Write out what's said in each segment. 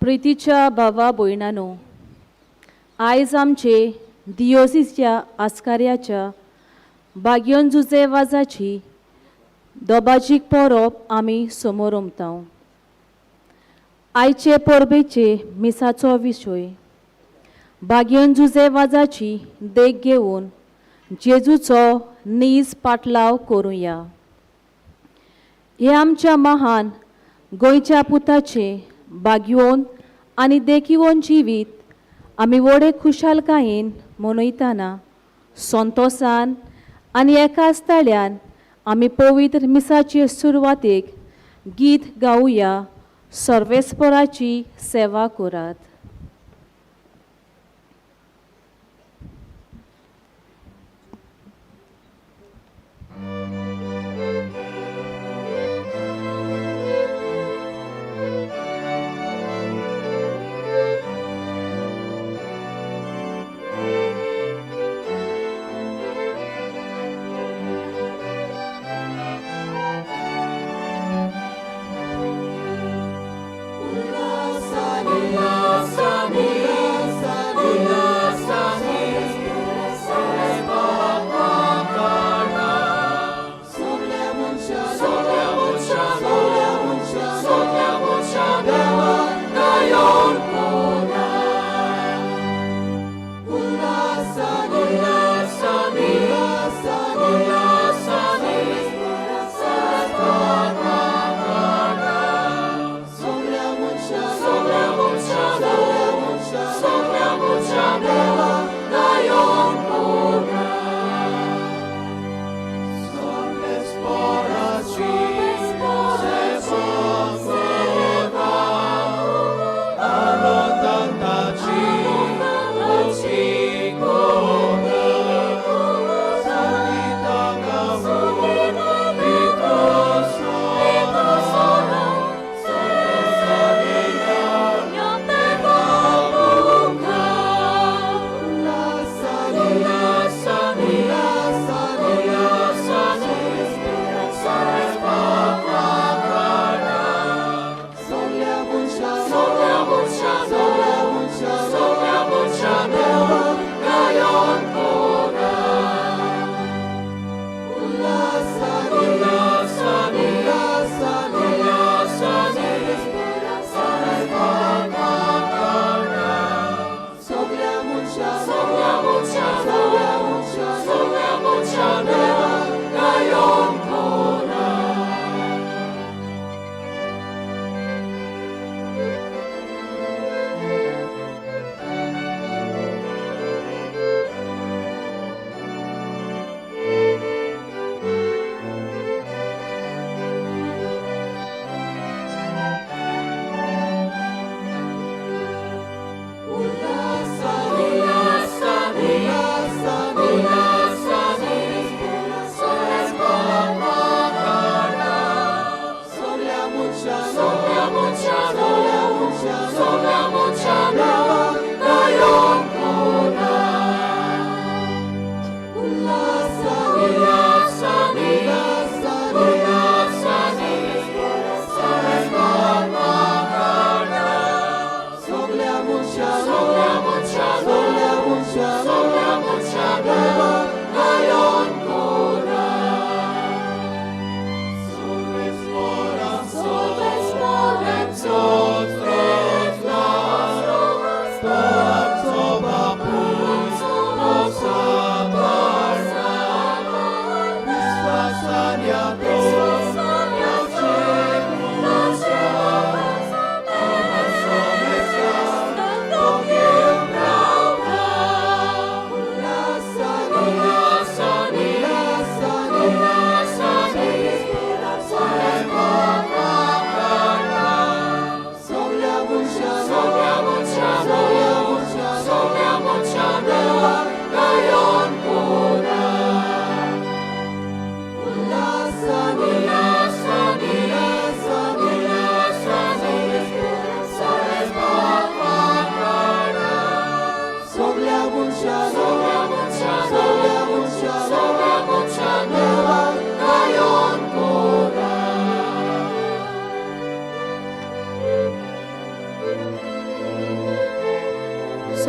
प्रितीच्या भावा भयणांनो, आयज आमचे दियोसीसच्या आस्कार्याच्या बागयोन जुजे वाजाची दोबाजीक परब आमी समोर उमतांव. आयचे परबेचे मिसाचो विशय बागयोन जुजे वाजाची देख घेवन जेजूचो नीज पाटलाव करुया. हे आमच्या महान गोंयच्या पुताचे बागयोन आनी देखिवोन जिवीत आमी व्हडे खुशालकायेन मनयतना संतोसान आनी एकाच ताळ्यान आमी पवित्र मिसाचे सुरवातेक गीत गावया. सर्वेस्पराची सेवा करात.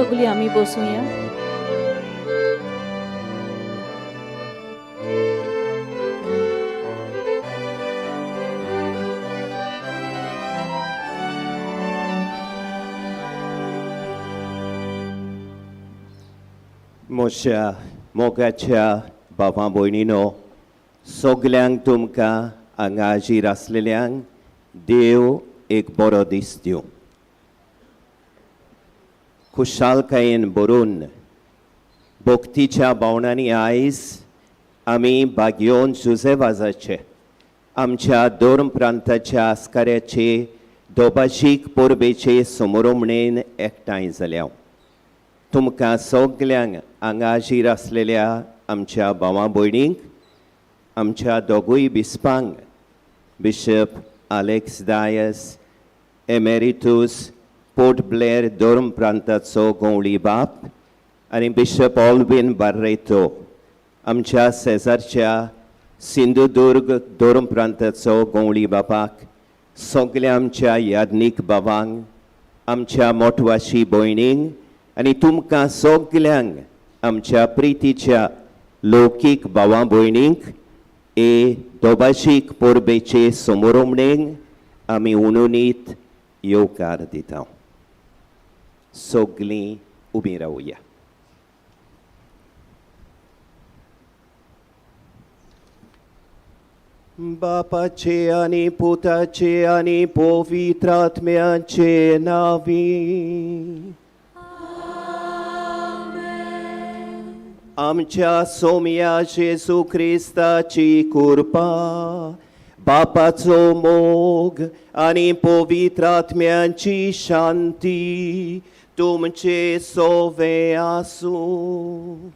सगळीं आमी बसूया. म्हज्या मोगाच्या भावां भयणीनो, सगल्यांक तुमकां हांगा हाजीर आसलेल्यांक देव एक बरो दीस दिवं. खुशालकायेन भरून भक्तीच्या भावनांनी आयज आमी भाग्योन जुजेवाजाचे आमच्या दोन प्रांताच्या आस्काऱ्याचे दोबाशीक परबेचे समारंभणेन एकठांय जाल्या. तुमकां सगल्यांक हांगा हाजीर आसलेल्या आमच्या भावां भयणींक, आमच्या दोगूय बिस्पांक, bishop Alex Dias, emeritus Port Blair दोर्म प्रांताचो गवळी बाप, आनी बिशप ऑल्विन बार्रेतो, आमच्या शेजारच्या सिंधुदुर्ग दोर्म प्रांताचो गवळी बापाक, सगल्या आमच्या याज्ञीक भावांक, आमच्या मोठवाशी भयणींक, आनी तुमकां सगल्यांक आमच्या प्रितीच्या लौकीक भावां भयणींक हे दोबाशीक परबेचे समारंभणेक आमी उणुनीत येवकार दिता. सगलीं उबीं रावया. बापाचे आनी पुताचे आनी पवित्र आत्म्याचे नांवी आमच्या सोम्या जेजू क्रिस्ताची कृपा, बापाचो मोग आनी पवित्र आत्म्याची शांती तुमचे सोवे आसूं.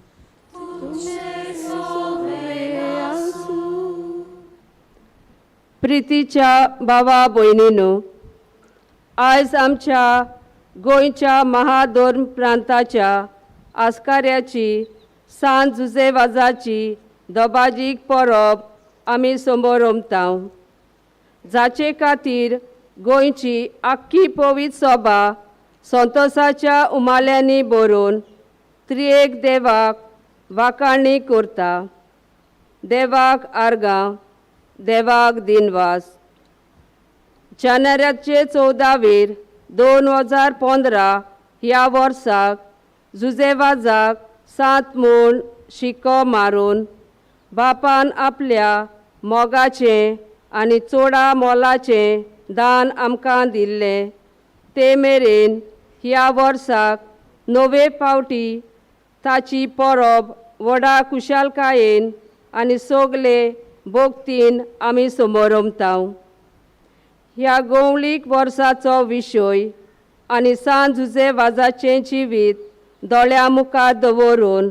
प्रितीच्या भावा भयणीनो, आयज आमच्या गोंयच्या महादोर्म प्रांताच्या आस्काऱ्याची सांत जुजेवाजाची दोबाजीक परब आमी समारंभताव, जाचे खातीर गोंयची आख्खी पवित्र सभा संतोशाच्या उमाल्यांनी भरून त्रिएक देवाक वाखाणणी करता. देवाक आर्गां, देवाक दिनवास. जानेराचे 14 2015 ह्या वर्साक जुजेवाजाक 7 म्हूण शिको मारून बापान आपल्या मोगाचें आनी चोडा मोलाचें दान आमकां दिल्लें, ते मेरेन ह्या वर्साक 9 फावटी ताची परब व्हडा खुशालकायेन आनी सगले भक्तीन आमी समारंभताव. ह्या गवळीक वर्साचो विशय आनी सांत जुजेवाजाचें जिवीत दोळ्या मुखार दवरून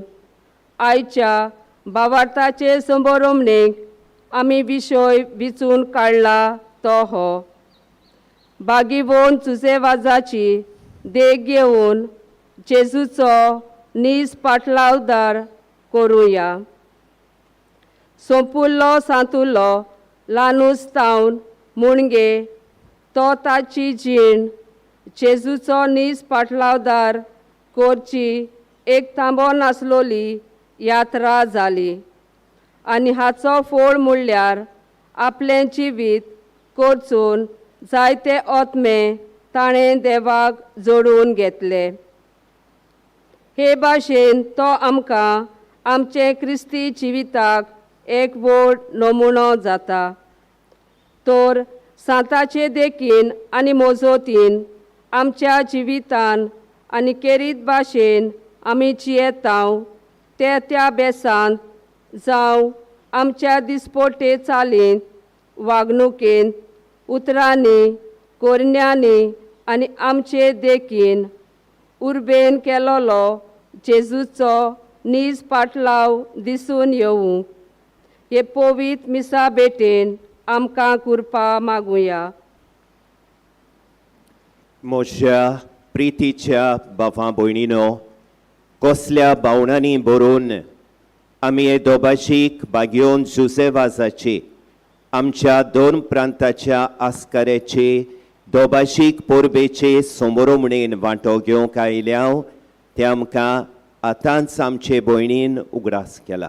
आयच्या भावार्थाचे समारंभणेक आमी विशय विचून काडला तो हो. भागिवोन जुजेवाजाची देख घेवन जेजूचो नीज पाटलावदार करुया. संपुल्लो सांतुलो लानूस तावन मुणगे तो ताची जीण जेजूचो नीज पाटलावदार करची एक थांबो नासलोली यात्रा जाली, आनी हाचो फळ म्हणल्यार आपलें जिवीत करचून जायते आत्मे ताणें देवाक जोडून घेतले. हे भाशेन तो आमकां आमचे क्रिस्ती जिविताक एक व्हड नमुनो जाता. तर सांताचे देखीन आनी मोजोतीन आमच्या जिवितान आनी केरीत भाशेन आमी जियेताव ते त्या बेसांत जावं आमच्या दिसपट्टे चालींत, वागणुकेंत, उतरांनी, कोरण्यांनी आनी आमचे देखीन उर्बेन केलोलो जेजूचो नीज पाटलाव दिसून येवूं. हे पवित्र मिसा बेटेन आमकां कृपा मागुया. म्हज्या प्रितीच्या भावां भयणीनो, कसल्या भावनांनी भरून आमी हे दोबाशीक भाग्योन जुजेवाजाचे आमच्या दोन प्रांताच्या आस्काऱ्याचे दोबाशीक परबेचे समारंभणेन वांटो घेवंक आयल्या ते आमकां आतांच आमचे भयणीन उगडास केला.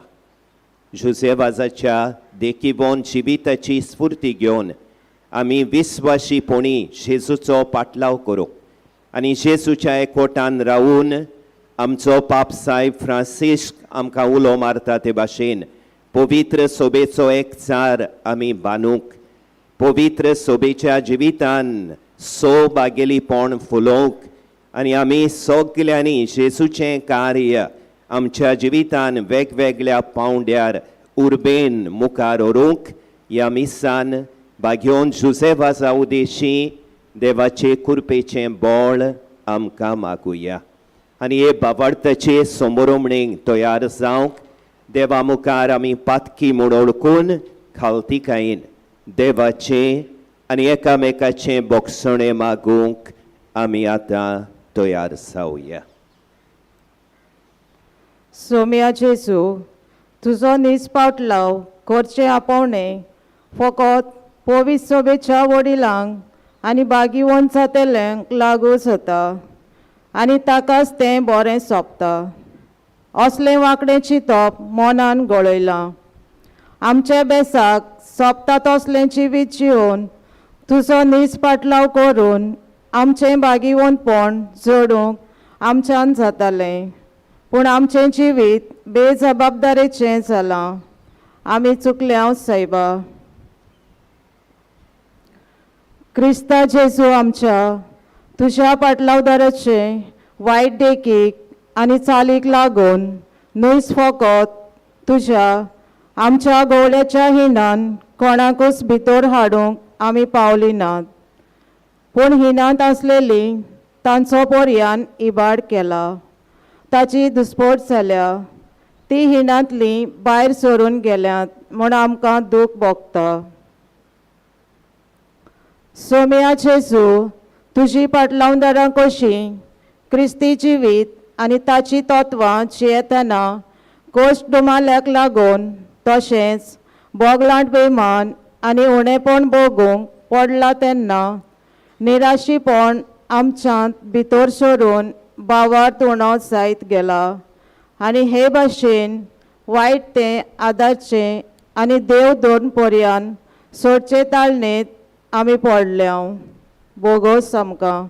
जुझेवाजाच्या देखीबोन जिविताची स्फूर्ती घेवन आमी विस्वाशीपणी जेजूचो पाटलाव करूं आनी जेजूच्या एकवटान रावून आमचो पाप साहेब फ्रांसिस्क आमकां उलो मारता ते भाशेन पवित्र सोबेचो एक जार आमी बांदूंक, पवित्र सोबेच्या जिवितान बागेलीपण फुलोवंक आनी आमी सगल्यांनी जेजूचें कार्य आमच्या जिवितान वेगवेगळ्या पावंड्यार उर्बेन मुखार व्हरूंक ह्या मिसान बागयोन जुझेवाजा उदेशी देवाचे कृपेचें बळ आमकां मागुया. आनी हे बाबार्थाचे समोरमणेक तयार जावंक देवा मुखार आमी पातकी म्हूण ओळखून खालतीकायेन देवाचे आनी एकामेकाचें बोगसणें मागूंक आमी आतां तयार जावया. सोम्या जेजू, तुजो निस्पाट लाव करचें आपोवणें फकत पवित्र सोबेच्या वडिलांक आनी बागीवन जातेल्यांक लागू जाता आनी ताकाच तें बरें सोंपता. असलें वांकडें चिंतप मनान गळयलां. आमचे बेसाक सोंपता तसलें जिवीत जिवन तुजो निस्पाटलाव करून आमचें बागीवनपण जोडूंक आमच्यान जातालें. पूण आमचें जिवीत बेजबाबदारेचें जालां. आमी चुकल्या सायबा. क्रिस्ता जेजू आमच्या तुज्या पाटलावदाराचे वायट देखीक आनी चालीक लागून न्हूच फकत तुज्या आमच्या गवळ्याच्या हिणान कोणाकूच भितर हाडूंक आमी पावली नात, पूण हिणांत आसलेली तांचो पर्यान इबाड केला. ताची दुस्पट जाल्या, ती हिणांतली भायर सरून गेल्यात म्हूण आमकां दूख भोगता. सोम्या जेजू, तुजी पाटलावदारां कशीं क्रिस्ती जिवीत आनी ताची तत्वां जियेतना गोश्ट दुमाल्याक लागून तशेंच बोगलांट बेमान आनी उणेपण भोगूंक पडलां तेन्ना निराशीपण आमच्यांत भितर सरून भावार्थ उणो जायत गेला आनी हे भाशेन वायट तें आदारचें आनी देव दोन पर्यान सोडचे ताळणेत आमी पडल्या. बोगोस आमकां.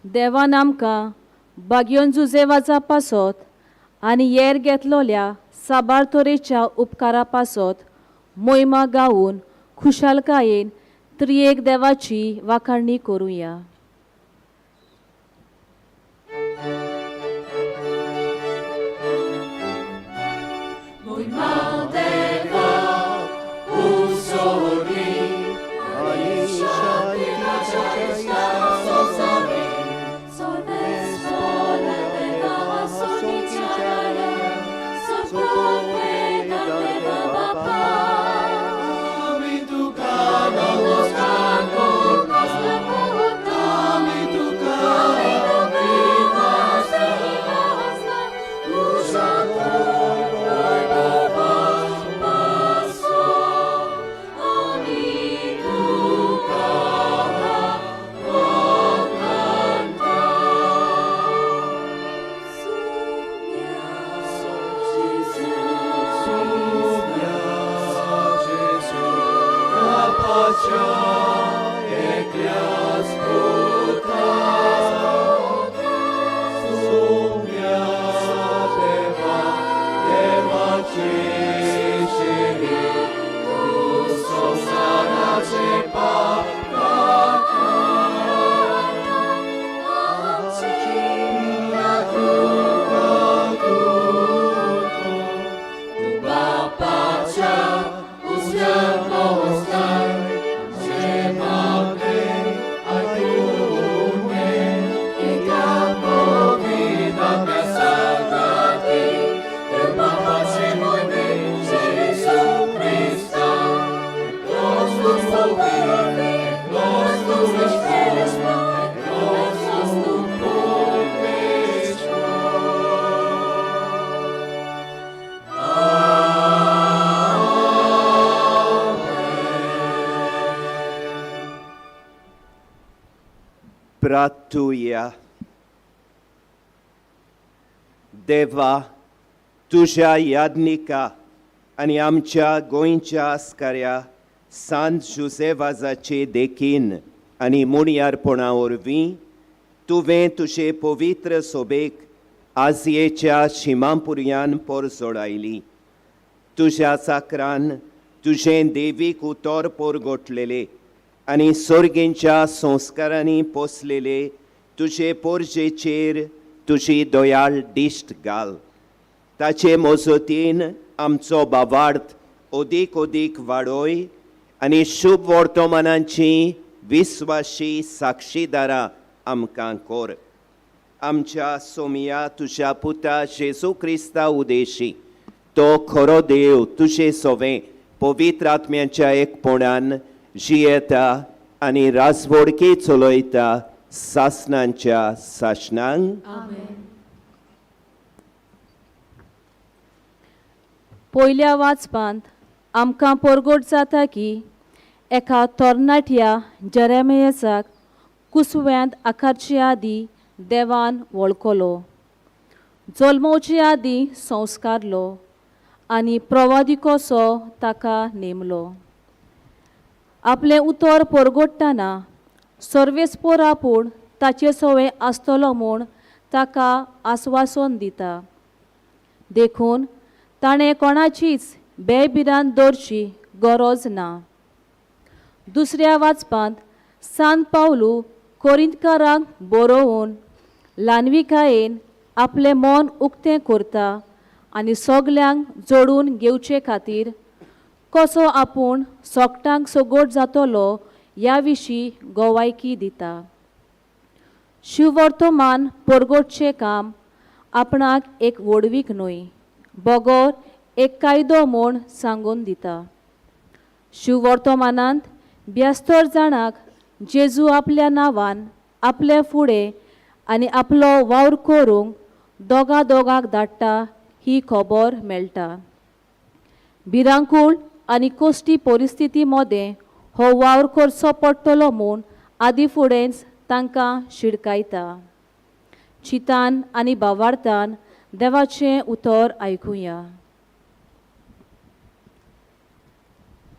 देवान आमकां बागयोन जुझेवाजा पासत आनी येर घेतलोल्या साबार तरेच्या उपकारा पासत मोहिमा गावून खुशालकायेन त्रिएक देवाची वाखाणणी करुया. प्रार्थूया. देवा, तुझ्या याज्ञिका आणि आमच्या गोंयच्या आस्काऱ्या सांत जुसेवाजाचे देखीन आनी मुणयारपणा वरवीं तुवें तुजे पवित्र सोबेक आजयेच्या शिमापुरयान पोर जोडायली. तुझ्या चाकरान तुझें देवीक उतर पोर गोठलेले आनी सोर्गींच्या संस्कारांनी पोसलेले तुजे पोरजेचेर तुजी दोयाळ दिश्ट घाल. ताचे मोजतीन आमचो बावार्थ ओदीक ओदीक वाडोय आनी शुभ वर्तमानांची विस्वाशी साक्षीदारां आमकां कोर. आमच्या सोमिया तुझ्या पुता जेजू क्रिस्ता उदेशी तो खरो देव तुझे सोवें पवित्र आत्म्याच्या एकपणान जियेता आनी राजवडकी चलयता सासणांच्या सासणांक. पयल्या वाचपांत आमकां परगट जाता की एका तरणाट्या जेरेमियासाक कुसव्यांत आकारचे आदी देवान वळखलो, जल्मोवचे आदी संस्कारलो आनी प्रवादिकोसो ताका नेमलो. आपलें उतर परगट्टाना सर्वेस्पोर आपूण ताचे सवय आसतलो म्हूण ताका आस्वासन दिता. देखून ताणें कोणाचीच बेबिरान दवरची गरज ना. दुसऱ्या वाचपांत सांत पावलू कोरिंतकारांक बरोवन ल्हानविकायेन आपलें मन उक्तें करता आनी सगल्यांक जोडून घेवचे खातीर कसो आपूण सोगटांक सोगोट जातलो ह्या विशीं गोवायकी दिता. शिववर्तमान परगटचें काम आपणाक एक वडवीक न्हय, बगोर एक कायदो म्हूण सांगून दिता. शिववर्तमानांत ब्यास्तर जाणांक जेजू आपल्या नांवान आपले फुडें आनी आपलो वावर करूंक दोगांक धाडटा ही खबर मेळटा. भिरांकूळ आनी कोश्टी परिस्थिती मदें हो वावर करचो पडटलो म्हूण आदी फुडेंच तांकां शिडकायता. चितान आनी भावार्थान देवाचें उतर आयकुया.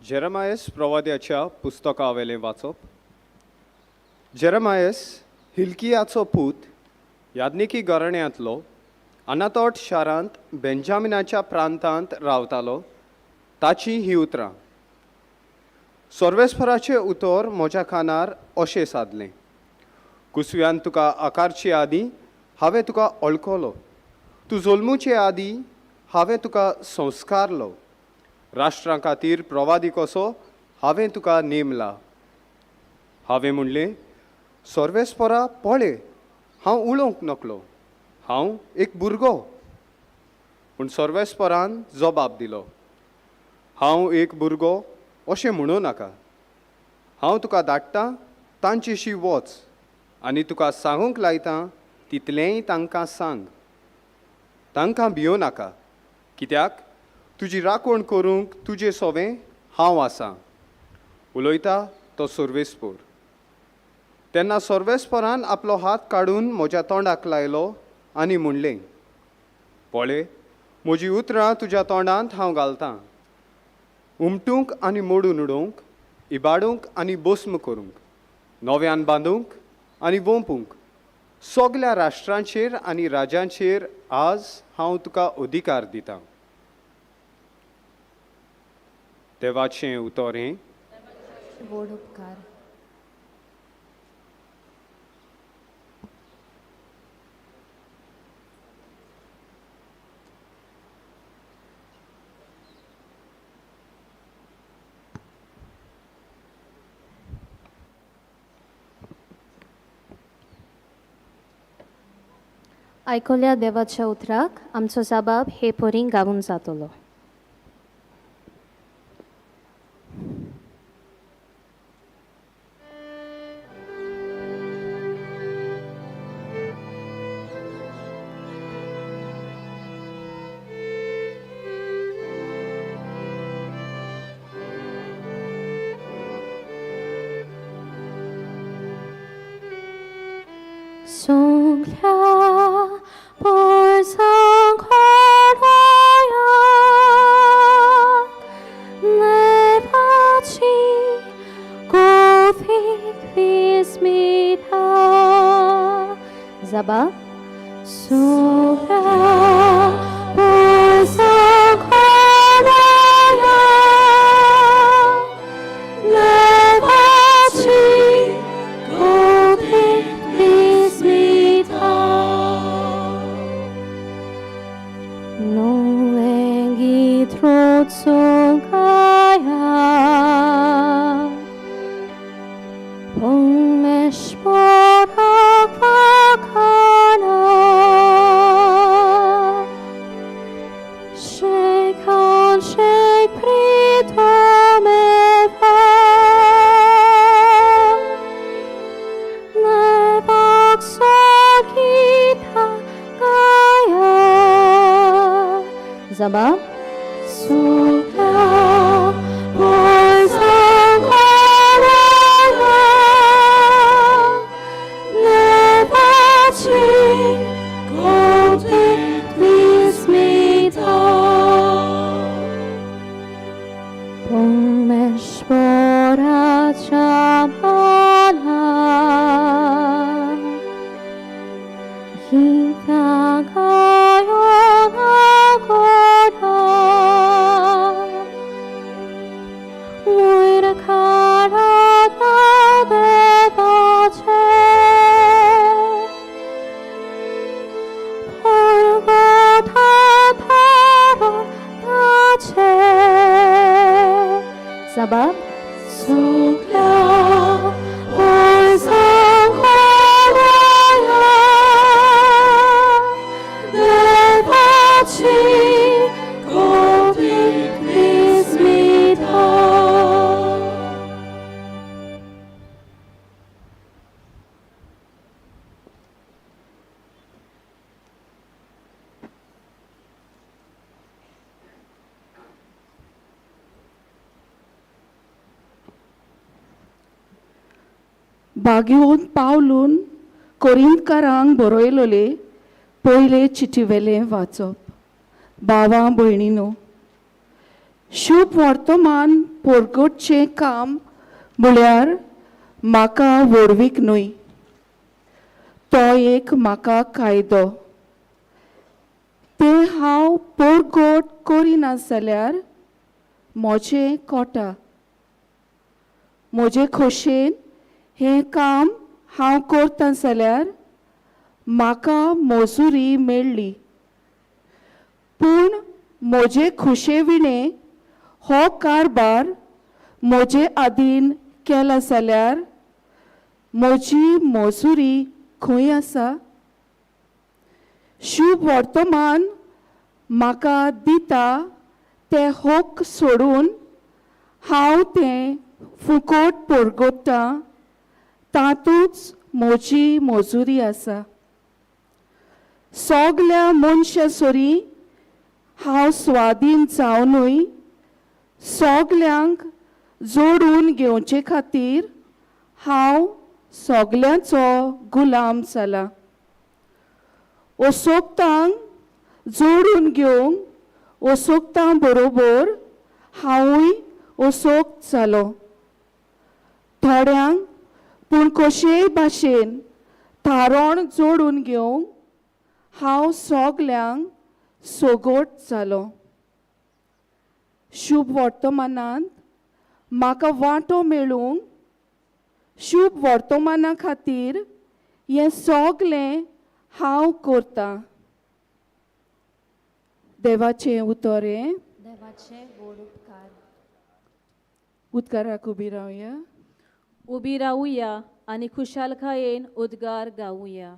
जेरेमायस प्रवाद्याच्या पुस्तकावेलें वाचप. जेरेमायस हिल्कियाचो पूत याज्ञिकी घराण्यांतलो अनातोट शारांत बेंजामिनाच्या प्रांतांत रावतालो. ताची ही उतरां. सर्वेस्पराचें उतर म्हज्या कानार अशें सादलें. कुसव्यान तुका आकारचे आदीं हांवें तुका वळखलो. तूं जल्मुचे आदीं हांवें तुका संस्कारलो. राष्ट्रां खातीर प्रवादी कसो हांवें तुका नेमला. हांवें म्हणलें, सर्वेस्परा पळय, हांव उलोवंक नकलो, हांव एक भुरगो. पूण सर्वेस्परान जबाब दिलो, हांव एक भुरगो अशें म्हणूं नाका. हांव तुका धाडटां तांचेशी वच आनी तुका सांगूंक लायतां तितलेंय तांकां सांग. तांकां भियो नाका, कित्याक तुजी राखण करूंक तुजें सोवें हांव आसां. उलयता तो सर्वेस्पोर. तेन्ना सर्वेस्परान आपलो हात काडून म्हज्या तोंडाक लायलो आनी म्हणलें, पळय, म्हजी उतरां तुज्या तोंडांत हांव घालतां. उमटूंक आनी मोडून उडोवंक, इबाडूंक आनी भस्म करूंक, नव्यान बांदूंक आनी वोंपूंक, सगल्या राष्ट्रांचेर आनी राज्यांचेर आज हांव तुका अधिकार दितां. देवाचें उतर हें. व्हड उपकार. आयकल्या देवाच्या उतराक आमचो जबाब हे परीं गावून जातलो. Zabab Sura Vaz Sancoale Levaci Copii Vismita Non lengi trotson kaya Pommesh Borak Vakana Shekan Shek Pritomeva Levak Sogita Gaya Zabab Suka Vaz Sancoale Levaci Copii Vismita Pommesh Borak Shabala Gita Gayona Goda Muira Karata Devace Porgota Taro Tace Zabab Sukla Vaz Sancoale Levaci Copii Vismita बागेवन पावलून कोरिंतकारांक बरयलोले पयले चिटीवेलें वाचप भावां भयणीनो शुभ वर्तमान पोरगोटचें काम म्हळ्यार म्हाका वडवीक न्हय तो एक म्हाका कायदो तें हांव पोरगोट करिना जाल्यार म्हजें कोटा म्हजे खोशेन हें काम हांव करता जाल्यार म्हाका मजुरी मेळ्ळी पूण म्हजे खुशे विणें हो कारबार म्हजे आदीन केला जाल्यार म्हजी मजुरी खंय आसा शुभ वर्तमान म्हाका दिता तें होक सोडून हांव तें फुकट पोरगोट्टां तातूंच म्हजी मजुरी आसा सगल्या मनशां सोरी हांव स्वाधीन जावनूय सगल्यांक जोडून घेवचे खातीर हांव सगल्यांचो गुलाम जाला ओसोकतांक जोडून घेवंक ओसोकतां बरोबर हांवूय ओसोक जालो थोड्यांक पूण कशेय भाशेन थारोण जोडून घेवंक हांव सगल्यांक सोगोट जालो शुभ वर्तमानांत म्हाका वांटो मेळूंक शुभ वर्तमाना खातीर हें सगलें हांव करतां देवाचें उतोरें देवाचे गोड उपकार उद्गाराक उबी रावया उबी रावुया आणि खुशालकायेन उद्गार गावुया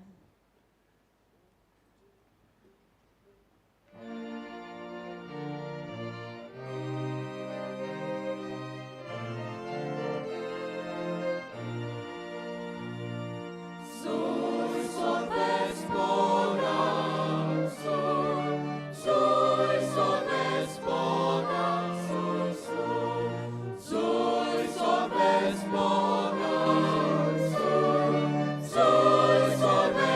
Soy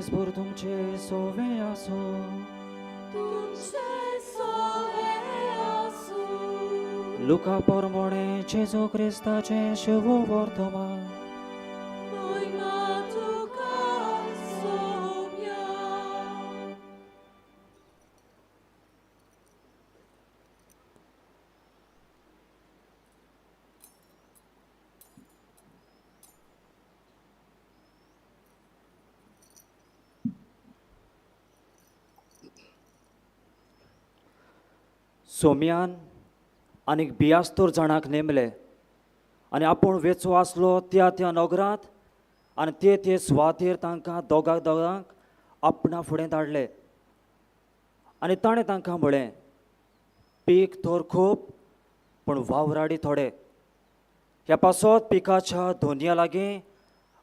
दिसभर तुमचे सोवे आसो. लुका परमोणे जेजू क्रिस्ताचे शुभ वर्तमान. सोम्यान आनीक बियास्तोर जाणांक नेमले आनी आपूण वेचो आसलो त्या नगरांत आनी ते सुवातेर तांकां दोगांक आपणा फुडें धाडले. आनी ताणें तांकां म्हळें, पीक तर खूब पूण वावराडी थोडे. ह्या पासत पिकाच्या धोनया लागीं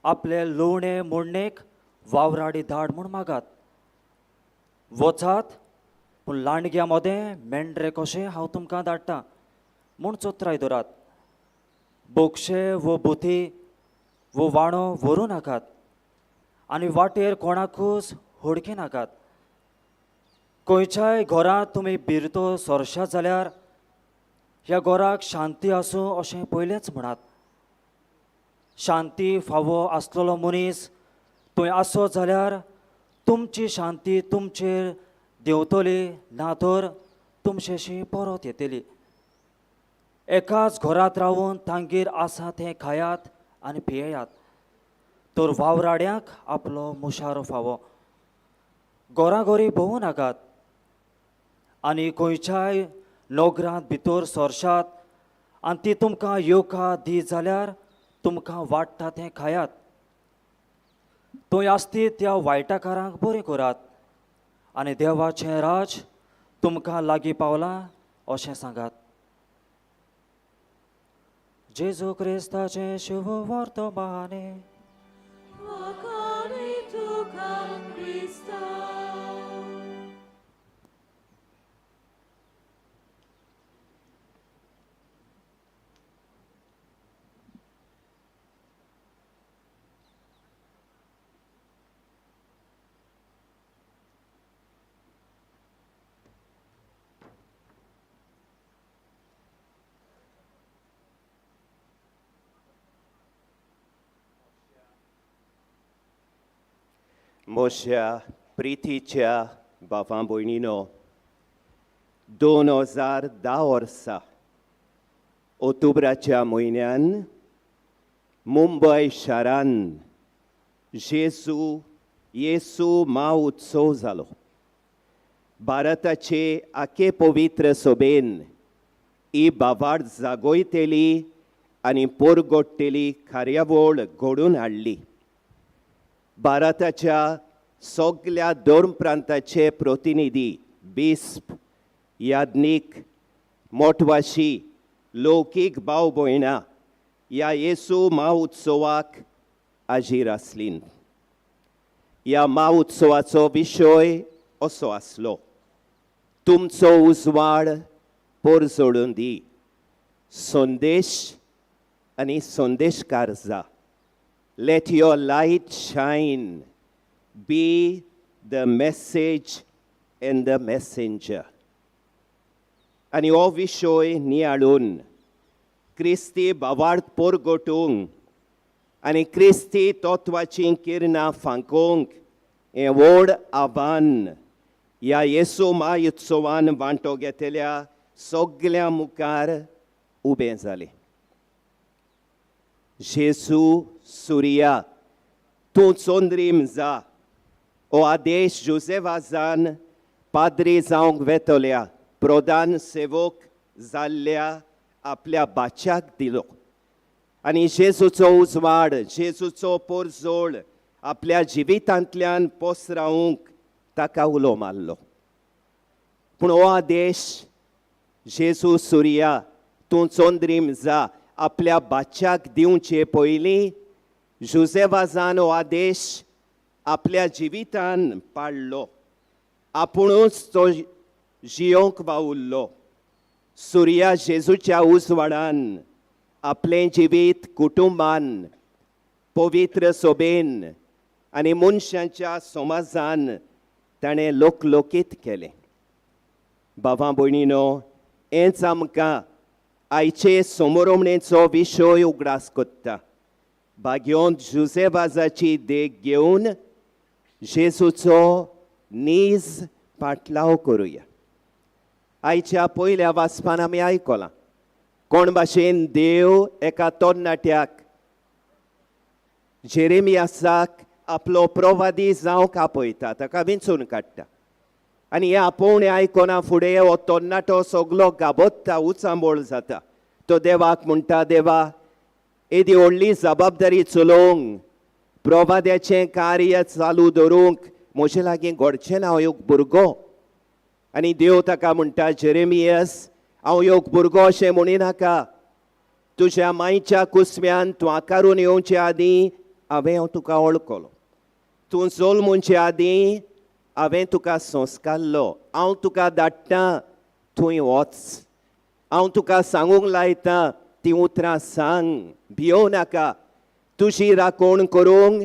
आपले लुवणे मोडणेक वावराडी धाड म्हूण मागात. वचात पूण लांडग्या मदें मेंढरे कशें हांव तुमकां धाडटां म्हूण चोत्राय दवरात. बोगशे वो बुथी वो वाणो व्हरू नाकात आनी वाटेर कोणाकूच हुडकी नाकात. खंयच्याय घरांत तुमी भिरतो सोरशात जाल्यार ह्या घराक शांती आसूं अशें पयलेंच म्हणात. शांती फावो आसलेलो मनीस थंय आसत जाल्यार तुमची शांती तुमचेर देंवतली ना तर तुमचेशी परत येतली. एकाच घरांत रावून तांगेर आसा तें खायात आनी पियेयात, तर वावराड्यांक आपलो मुशारो फावो. घोराघोरी भोवूं नाकात आनी खंयच्याय नोगरांत भितर सोरशात आनी ती तुमकां येवका दी जाल्यार तुमकां वाडटा तें खायात. थंय आसती त्या वायटाकारांक बरें करात आनी देवाचें राज तुमकां लागीं पावलां अशें सांगात. जेजू क्रिस्ताचें शुभ वर्तमाने. मोशा प्रितीच्या बापां भयणीनो, 2010 वर्सा ऑक्टोबराच्या म्हयन्यान मुंबय शारान येसू मा उत्सव जालो. भारताचे आखे पवित्र सभेन ही बावाड जागोयतेली आनी पोरगोडटेली कार्यावळ घडोवन हाडली. भारताच्या सगळ्या धर्म प्रांताचे प्रतिनिधी, बिस्प, याज्ञीक, मोठवाशी, लौकीक भाव भयणां ह्या येसू म्हाउत्सवाक हाजीर आसलीं. ह्या म्हाउत्सवाचो विशय असो आसलो, तुमचो उजवाड परजोडून दी. संदेश आनी संदेशकार जा. Let your light shine. Be the message and the messenger. आनी हो विशय नियाळून क्रिस्ती भावार्थ परगटूंक आनी क्रिस्ती तत्वाचीं किरणां फांकोवंक हें व्हड आव्हान ह्या येसू म्हाउत्सवान वांटो घेतल्या सगळ्यां मुखार उबें जालें. जेजू सुर्या, तूं चोंद्रीम जा. हो आदेश जोसेफाजान पाद्री जावंक वेतोल्या प्रधान सेवक जाल्ल्या आपल्या बाच्याक दिलो आनी जेजूचो उजवाड, जेजूचो परजोळ आपल्या जिवितांतल्यान पसरावंक ताका उलो मारलो. पूण हो आदेश जेजू सुर्या, तूं चोंद्रीम जा आपल्या बाच्याक दिवचे पयलीं जोसेफाजान हो आदेश आपल्या जिवितान पाळ्ळो. आपुणूच तो जियोंक वावुरलो. सुर्या जेजूच्या उजवाडान आपलें जिवीत कुटुंबान, पवित्र सभेन आनी मनशांच्या समाजान ताणें लोकलोकीत केलें. भावां भयणीनो, हेंच आमकां आयचे समोरमणेचो विशय उगडास कोत्ता. भाग्योंत जुजेवाजाची देख घेवन जेजूचो नीज पाटलाव करुया. आयच्या पयल्या वाचपान आमी आयकलां कोण भाशेन देव एका तरणाट्याक जेरेमियासाक आपलो प्रवादी जावंक आपयता, ताका विंचून काडटा. आनी हे आपोवणें आयकना फुडें हो तरणाटो सगलो गाबोत्ता, उचांबोळ जाता. तो देवाक म्हणटा, देवा, एदी व्हडली जबाबदारी चलोवंक, प्रवाद्याचें कार्य चालू दवरूंक म्हजे लागीं घडचें ना, हांव एक भुरगो. आनी देव ताका म्हणटा, जेरेमियस, हांव एक भुरगो अशें म्हणिनाका. तुज्या मांयच्या कुसम्यान तूं आकारून येवचे आदीं हांवें तुका वळखलो. तूं जल्मचे आदीं हांवें तुका संस्कारलो. हांव तुका धाडटां, थंय वच. हांव तुका सांगूंक लायतां, तीं उतरां सांग. भियोव नाका. तुजी राखण करूंक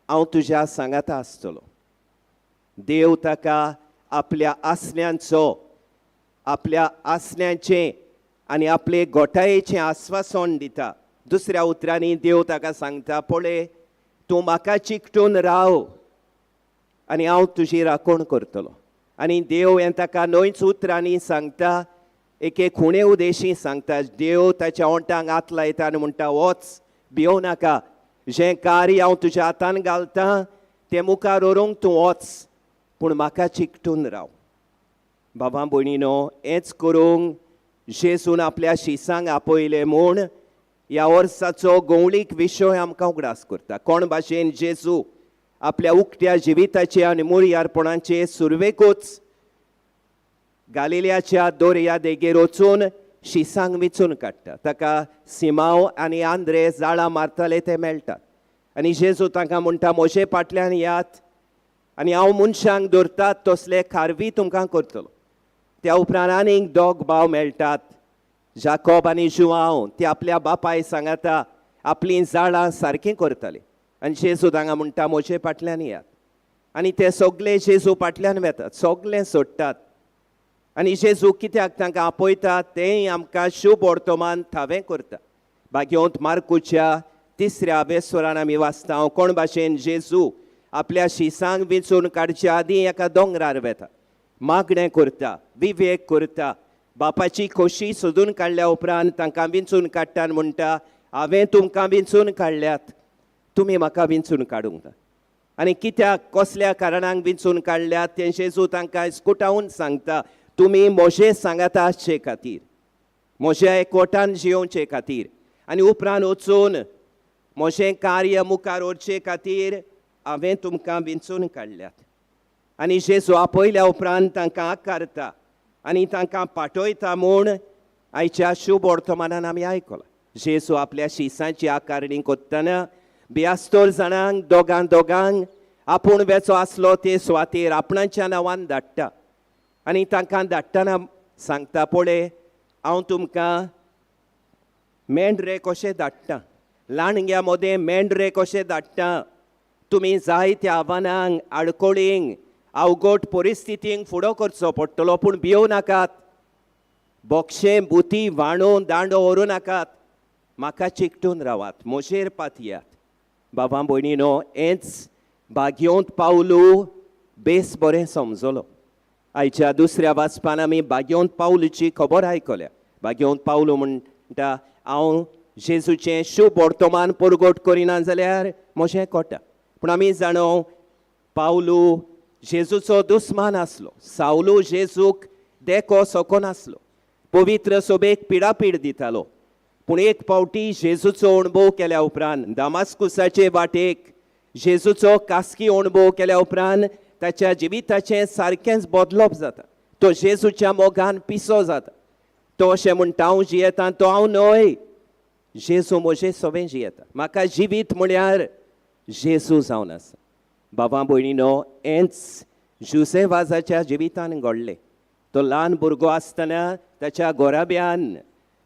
हांव तुज्या सांगाता आसतलो. देव ताका आपल्या आसण्यांचो, आपल्या आसण्यांचें आनी आपले गोठायेचें आस्वासन दिता. दुसऱ्या उतरांनी देव ताका सांगता, पळय, तूं म्हाका चिकटून राव आनी हांव तुजी राखण करतलो. आनी देव हें ताका न्हयच उतरांनी सांगता, एक खुणे उदेशी सांगता. देव ताच्या ओंठांक हात लायता आनी म्हणटा, वच, भियोव नाका. जें कार्य हांव तुज्या हातान घालतां तें मुखार व्हरूंक तूं वच, पूण म्हाका चिकटून राव. बाबा भयणीनो, हेंच करूंक जेजून आपल्या शिसांक आपयलें म्हूण ह्या वर्साचो गवळीक विशय आमकां उगडास करता. कोण भाशेन जेजू आपल्या उक्त्या जिविताचे आनी मुर्यारपणाचे सुरवेकूच गालिल्याच्या दोर्या देगेर वचून शिसांक विचून काडटा. ताका सिमांव आनी आंद्रे जाळां मारताले ते मेळटात. आनी जेजू तांकां म्हणटा, म्हजे फाटल्यान यात आनी हांव मनशांक धरतात तसले खारवी तुमकां करतलो. त्या उपरांत आनीक दोग भाव मेळटात, जाकोब आनी जुआंव. ते आपल्या बापाय सांगाता आपलीं जाळां सारकीं करतले. आनी जेजू तांकां म्हणटा, म्हजे फाटल्यान यात. आनी ते सगळे जेजू फाटल्यान वेतात, सगळे सोडटात. आनी जेजू कित्याक तांकां आपयता तेंय आमकां शुभ वर्तमान थावें करता. भाग्योंत मार्कूच्या 3ऱ्या बेसोरान आमी वाचता, हांव कोण भाशेन जेजू आपल्या शिसांक विंचून काडच्या आदीं एका दोंगरार वेता, मागणें करता, विवेक करता. बापाची खोशी सोदून काडल्या उपरांत तांकां विंचून काडटा आनी म्हणटा, हांवें तुमकां विंचून काडल्यात, तुमी म्हाका विंचून काडूंक ना. आनी कित्याक, कसल्या कारणांक विंचून काडल्यात तें जेजू तांकां इसकुटावून सांगता. तुमी म्हजे सांगाता आसचे खातीर, म्हज्या एकवटान जियोवचे खातीर आनी उपरांत वचून म्हजें कार्य मुखार व्हरचे खातीर हांवें तुमकां विंचून काडल्यात. आनी जेजू आपयल्या उपरांत तांकां आकारता आनी तांकां पाठयता म्हूण आयच्या शुभ वर्तमानान आमी आयकलां. जेजू आपल्या शिसांची आकारणी कोत्तना 72 जाणांक दोगांक आपूण वेचो आसलो ते सुवातेर आपणाच्या नांवान धाडटा. आनी तांकां धाडटना सांगता, पळय, हांव तुमकां मेंढरे कशे धाडटा, ल्हानग्या मोदें मेंढरे कशे धाडटा. तुमी जाय त्या आव्हानांक, आडकोळींक, अवघड परिस्थितींक फुडो करचो पडटलो, पूण भियोव नाकात. बोक्षे बुती वाणून दांडो व्हरूं नाकात. म्हाका चिकटून रावात, म्हजेर पातयात. बाबा भयणीनो, हेंच भाग्योंत पावलू बेस बरें समजलो. आयच्या दुसऱ्या वाचपान आमी भाग्योंत पावलूची खबर आयकल्या. भाग्योंत पावलू म्हणटा, हांव जेजूचें शुभ वर्तमान परगट करिना जाल्यार म्हजें कोटा. पूण आमी जाणो, पावलू जेजूचो दुस्मान आसलो. सावलू जेजूक देखो सको नासलो. पवित्र सभेक पिडापीड दितालो. पूण एक फावटी जेजूचो अणभव केल्या उपरांत, दामास्कुसाचे वाटेक जेजूचो खासगी अणभव केल्या उपरांत ताच्या जिविताचें सारकेंच बदलप जाता. तो जेजूच्या मोगान पिसो जाता. तो अशें म्हणटा, हांव जियेतां तो हांव न्हय, जेजू म्हजें सवें जियेता. म्हाका जिवीत म्हळ्यार जेजू जावन आसा. बाबा भयणीनो, हेंच जुसेवाजाच्या जिवितान घडलें. तो ल्हान भुरगो आसतना ताच्या घोराब्यान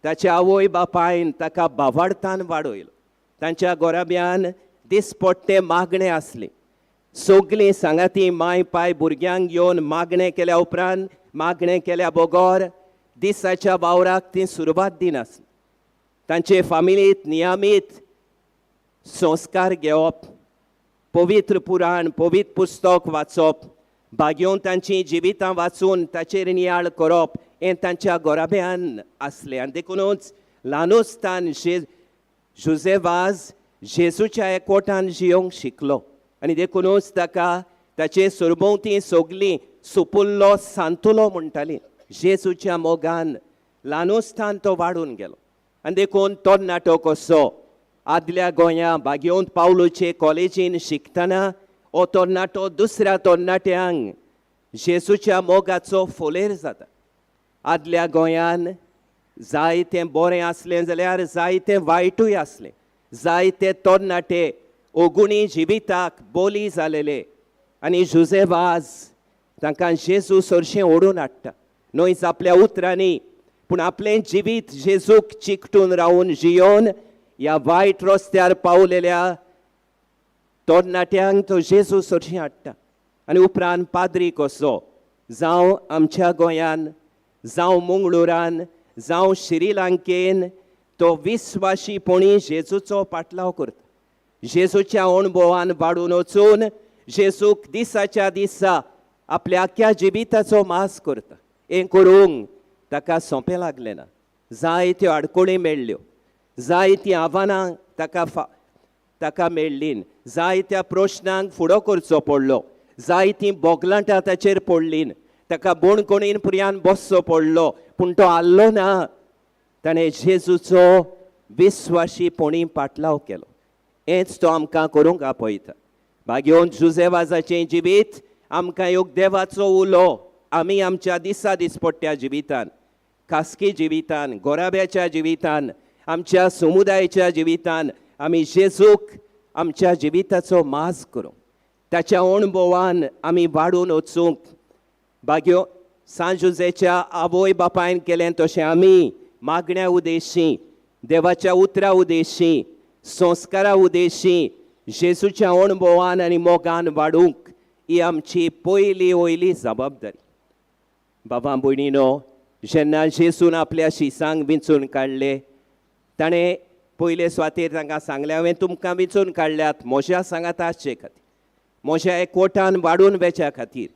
ताच्या आवय बापायन ताका बावार्थान वाडयलो. तांच्या घोराब्यान दिसपट्टे मागणें आसलें. सगळीं सांगाती माय पाय भुरग्यांक घेवन मागणें केल्या उपरांत मागणें केल्या बगोर दिसाच्या वावराक ती सुरवात दिनासली. तांचे फामिलींत नियमीत संस्कार घेवप, पवित्र पुराण पवित्र पुस्तक वाचप, बागेवन तांची जिवितां वाचून ताचेर नियाळ करप हें तांच्या गोराब्यान आसलें. आनी देखूनच ल्हानूसतान जुजे वाज जेजूच्या एकवटान जियोंक शिकलो. आनी देखूनच ताका ताचे सरभोंवती सगळीं सुपुल्लो सांतुलो म्हणटालीं. जेजूच्या मोगान ल्हानूसतान तो वाडून गेलो. आनी देखून तो नाटो कसो आदल्या गोंया बागेवंत पावलोचे कॉलेजीन शिकतना हो तरणाटो दुसऱ्या तरणाट्यांक जेजूच्या मोगाचो फोलेर जाता. आदल्या गोंयान जायतें बरें आसलें जाल्यार जायतें वायटूय आसलें. जायते तरणाटे ओगुणी जिविताक बोली जालेले आनी जुजे वाज तांकां जेजू सरशें ओडून हाडटा. न्हयच आपल्या उतरांनी पूण आपलें जिवीत जेजूक चिकटून रावन जियोन ह्या वायट रस्त्यार पावलेल्या तरणाट्यांक तो जेजू सरशीं हाडटा. आनी उपरांत पाद्री कसो जावं आमच्या गोंयान जावं मंगळुरान जावं श्रीलंकेन तो विस्वाशीपणी जेजूचो पाटलाव करता. जेजूच्या अणभवान वाडून वचून जेजूक दिसाच्या दिसा आपल्या आख्या जिविताचो मास करता. हें करूंक ताका सोंपें लागलें ना. जायत्यो आडकोळी मेळ्ळ्यो, जायतीं आव्हानां ताका मेळ्ळीं, जायत्या प्रश्नांक फुडो करचो पडलो, जायतीं बोगलांटां ताचेर पडलीं, ताका बोणकोणीन पुरयान बसचो पडलो, पूण तो आल्लो ना. ताणें जेजूचो विस्वाशीपणी पाटलाव केलो. हेंच तो आमकां करूंक आपयता. बागेवंत जुजे वाजाचें जिवीत आमकां एक देवाचो उलो आमी आमच्या दिसा दिसपट्ट्या जिवितान, खासगी जिवितान, गोराब्याच्या जिवितान, आमच्या समुदायाच्या जिवितान आमी जेजूक आमच्या जिविताचो माज करूंक, ताच्या अणभवान आमी वाडून वचूंक. बागयो सांजुजेच्या आवय बापायन केलें तशें आमी मागण्या उदेशी, देवाच्या उतरा उदेशी, संस्कारा उदेशी जेजूच्या अणभवान आनी मोगान वाडूंक ही आमची पयली वयली जबाबदारी. बाबा भयणीनो, जेन्ना जेजून आपल्या शिसांक विंचून काडले ताणें पयले सुवातेर तांकां सांगलें हांवें तुमकां विंचून काडल्यात म्हज्या सांगात आसचे खातीर, म्हज्या एकवटान वाडून वेच्या खातीर,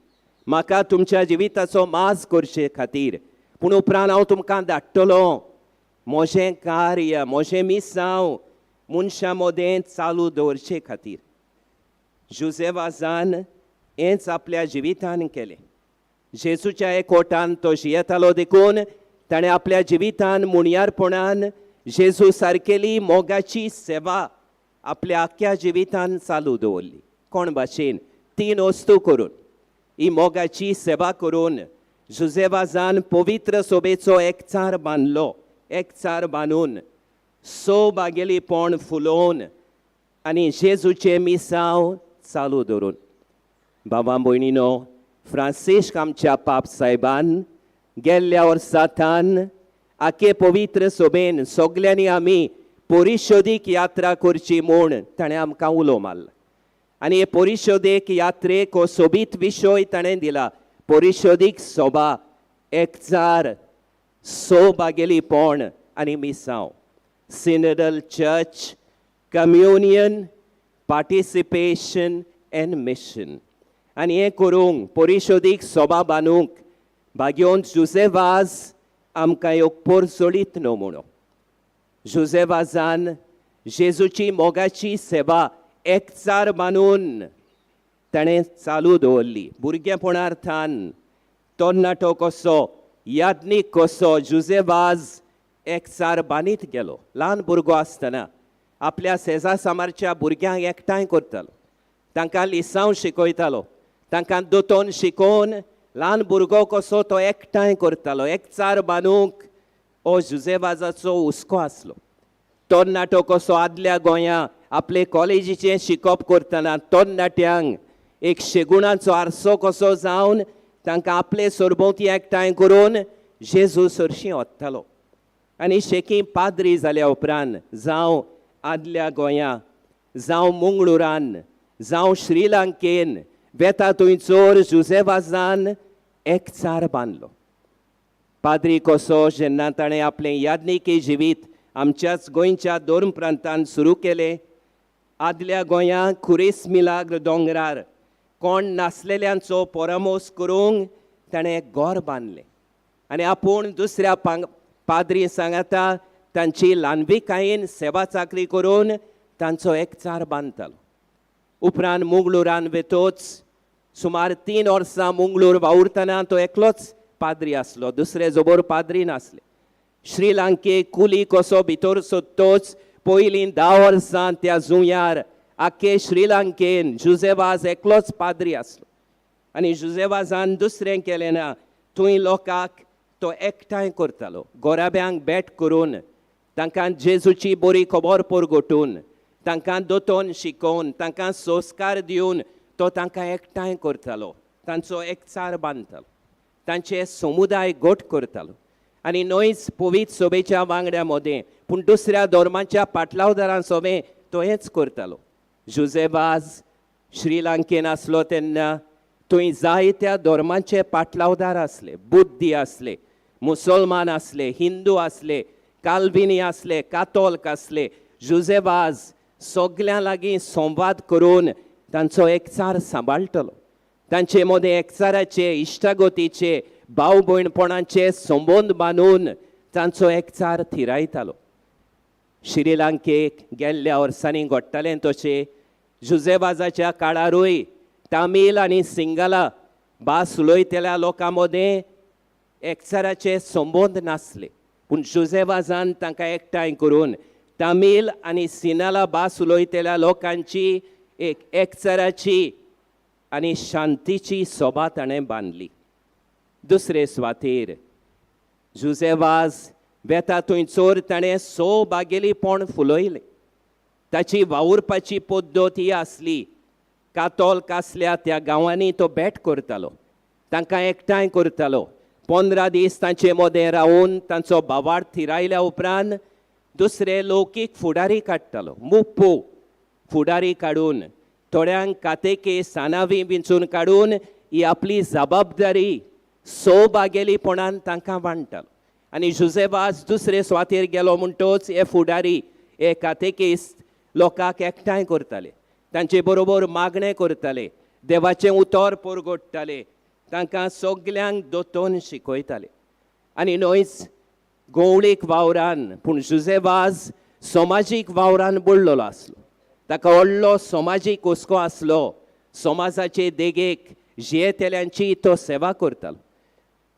म्हाका तुमच्या जिविताचो माज करचे खातीर. पूण उपरांत हांव तुमकां धाडटलों म्हजें कार्य, म्हजें मिसांव मनशां मदें चालू दवरचे खातीर. जुजे वाजान हेंच आपल्या जिवितान केलें. जेजूच्या एकवटान तो जियेतालो देखून ताणें आपल्या जिवितान मुणयारपणान जेजू सारकेली मोगाची सेवा आपल्या आख्या जिवितान चालू दवरली. कोण भाशेन 3 वस्तू करून ही मोगाची सेवा करून जुजे वाजान पवित्र सोबेचो एकचार बांदलो. एकचार बांदून बागेलीपण फुलोवन आनी जेजूचे मिसांव चालू दवरून. बाबा भयणीनो, फ्रांसिस्क आमच्या पाप साहेबान गेल्ल्या वर्सांतान आखे पवित्र सोबेन सगल्यांनी आमी परिशोधीक यात्रा करची म्हूण ताणें आमकां उलो मारला. आनी हे परिशोधीक यात्रेक हो सोबीत विशय ताणें दिला. परिशोधीक सोबा, एकचार, बागेलीपण आनी मिसांव. Synodal church, communion, participation and mission. आनी हें करूंक परिशोधीक सोबा बांदूंक बागेवंत जुजे वाज आमकां एक पोरजोडीत न्हू म्हणून. जुजे वाजान जेजूची मोगाची सेवा एकचार बांदून ताणें चालू दवरली. भुरगेपणार्थान तरणाटो कसो, याज्ञीक कसो जुजे वाज एकचार बांदीत गेलो. ल्हान भुरगो आसतना आपल्या शेजा सामारच्या भुरग्यांक एकठांय करतालो, तांकां लिसांव शिकयतालो, तांकां दोतोन शिकोवन ल्हान भुरगो कसो तो एकठांय करतालो. एकचार बांदूंक हो जुजे वाजाचो हुस्को आसलो. तरणाटो कसो आदल्या गोंया आपले कॉलेजीचें शिकप करतना तरणाट्यांक एक शेगुणाचो आरसो कसो जावन तांकां आपले सरभोंवती एकठांय करून जेजू सरशीं वत्तालो. आनी शेकी पाद्री जाल्या उपरांत जावं आदल्या गोंया जावं मंगळुरान जावं श्रीलंकेन वेता थंयचोर जुझेवाजान एकचार बांदलो. पाद्री कसो जेन्ना ताणें आपलें याज्ञिकी जिवीत आमच्याच गोंयच्या 2 प्रांतांत सुरू केलें, आदल्या गोंयांत खुरीस मिलाग्र दोंगरार कोण नासलेल्यांचो परामोस करूंक ताणें घर बांदलें आनी आपूण दुसऱ्या पाद्री सांगाता तांची ल्हानविकायेन सेवा चाकरी करून तांचो एकचार बांदतालो. उपरांत मुंगळुरान वेतोच सुमार 3 वर्सां मुंगळूर वावुरतना तो एकलोच पाद्री आसलो, दुसरे जोबोर पाद्री नासले. श्रीलंकेक कुली कसो भितर सोदतोच पयलीं 10 वर्सां त्या जुंयार आख्खे श्रीलंकेन जुझेवाज एकलोच पाद्री आसलो. आनी जुझेवाजान दुसरें केलें ना, थंय लोकांक तो एकठांय करतालो, गोराब्यांक भेट करून तांकां जेजूची बरी खबर परगटून तांकां दोतोन शिकोवन तांकां संस्कार दिवन तो तांकां एकठांय करतालो, तांचो एकचार बांदतालो, तांचे समुदाय गोट करतालो. आनी नोयच पवित्र सभेच्या वांगड्या मदें पूण दुसऱ्या धर्माच्या पाटलावदारां सोबे तो हेंच करतालो. जुझेवाज श्रीलंकेन आसलो तेन्ना थंय जायत्या धर्माचे पाटलावदार आसले, बुद्धी आसले, मुसलमान आसले, हिंदू आसले, काल्विनी आसले, कातोल्क आसले. जुझेवाज सगळ्यां लागीं संवाद करून तांचो एकचार सांबाळटलो, तांचे मदें एकचाराचे इश्टागतीचे भाव भयणपणाचे संबंद बांदून तांचो एकचार थिरायतालो. श्रीलंकेक गेल्ल्या वर्सांनी घडटालें तशें जुझेवाजाच्या काळारूय तामील आनी सिंगला भास उलयतल्या लोकां मदें एकचाराचे संबंद नासले, पूण जुझेवाजान तांकां एकठांय करून तामील आनी सिनाला भास उलयतल्या लोकांची एक एकचाराची आनी शांतीची सभा ताणें बांदली. दुसरे सुवातेर जुझेवाज वेता थंयचोर ताणें बागेलीपण फुलयलें. ताची वावुरपाची पद्दत ही आसली, कातोल्क आसल्या त्या गांवांनी तो भेट करतालो, तांकां एकठांय करतालो, 15 दीस तांचे मदें रावून तांचो भावार्थ थिरायल्या उपरांत दुसरे लौकीक फुडारी काडटालो, मुप्पू फुडारी काडून थोड्यांक कातेके सानावी विंचून काडून ही आपली जबाबदारी बागेलीपणान तांकां वांटतालो. आनी जुझेवाज दुसरे सुवातेर गेलो म्हणटच हे फुडारी हे कातेकेस लोकांक एकठांय करताले, तांचे बरोबर मागणें करताले, देवाचें उतर परगटताले, तांकां सगल्यांक दोतोन शिकयताले. आनी नोयच गवळीक वावरान पूण जुझेवाज समाजीक वावरान बुडलेलो आसलो, ताका व्हडलो समाजीक हुस्को आसलो, समाजाचे देगेक जियेतेल्यांची तो सेवा करतालो.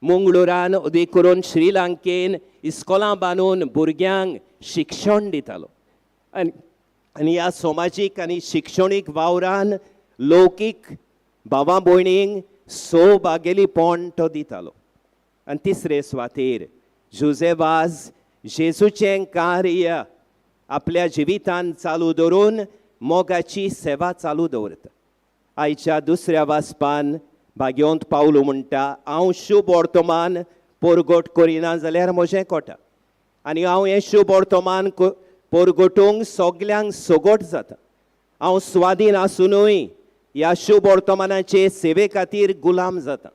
मुंगळुरान अदीक करून श्रीलंकेन इस्कोलां बांदून भुरग्यांक शिक्षण दितालो. आनी ह्या समाजीक आनी शिक्षणीक वावरान लौकीक भावां भयणींक बागेलीपण तो दितालो. आनी तिसरे सुवातेर जुझेवाज जेजूचें कार्य आपल्या जिवितांत चालू दवरून मोगाची सेवा चालू दवरता. आयच्या दुसऱ्या वाचपान भाग्यवंत पावलो म्हणटा, हांव शुभ वर्तमान परगट करिना जाल्यार म्हजें कोटा, आनी हांव हें शुभ वर्तमान परगटूंक सगल्यांक सोगोट जाता. हांव स्वाधीन आसुनूय ह्या शुभ वर्तमानाचे सेवे खातीर गुलाम जाता,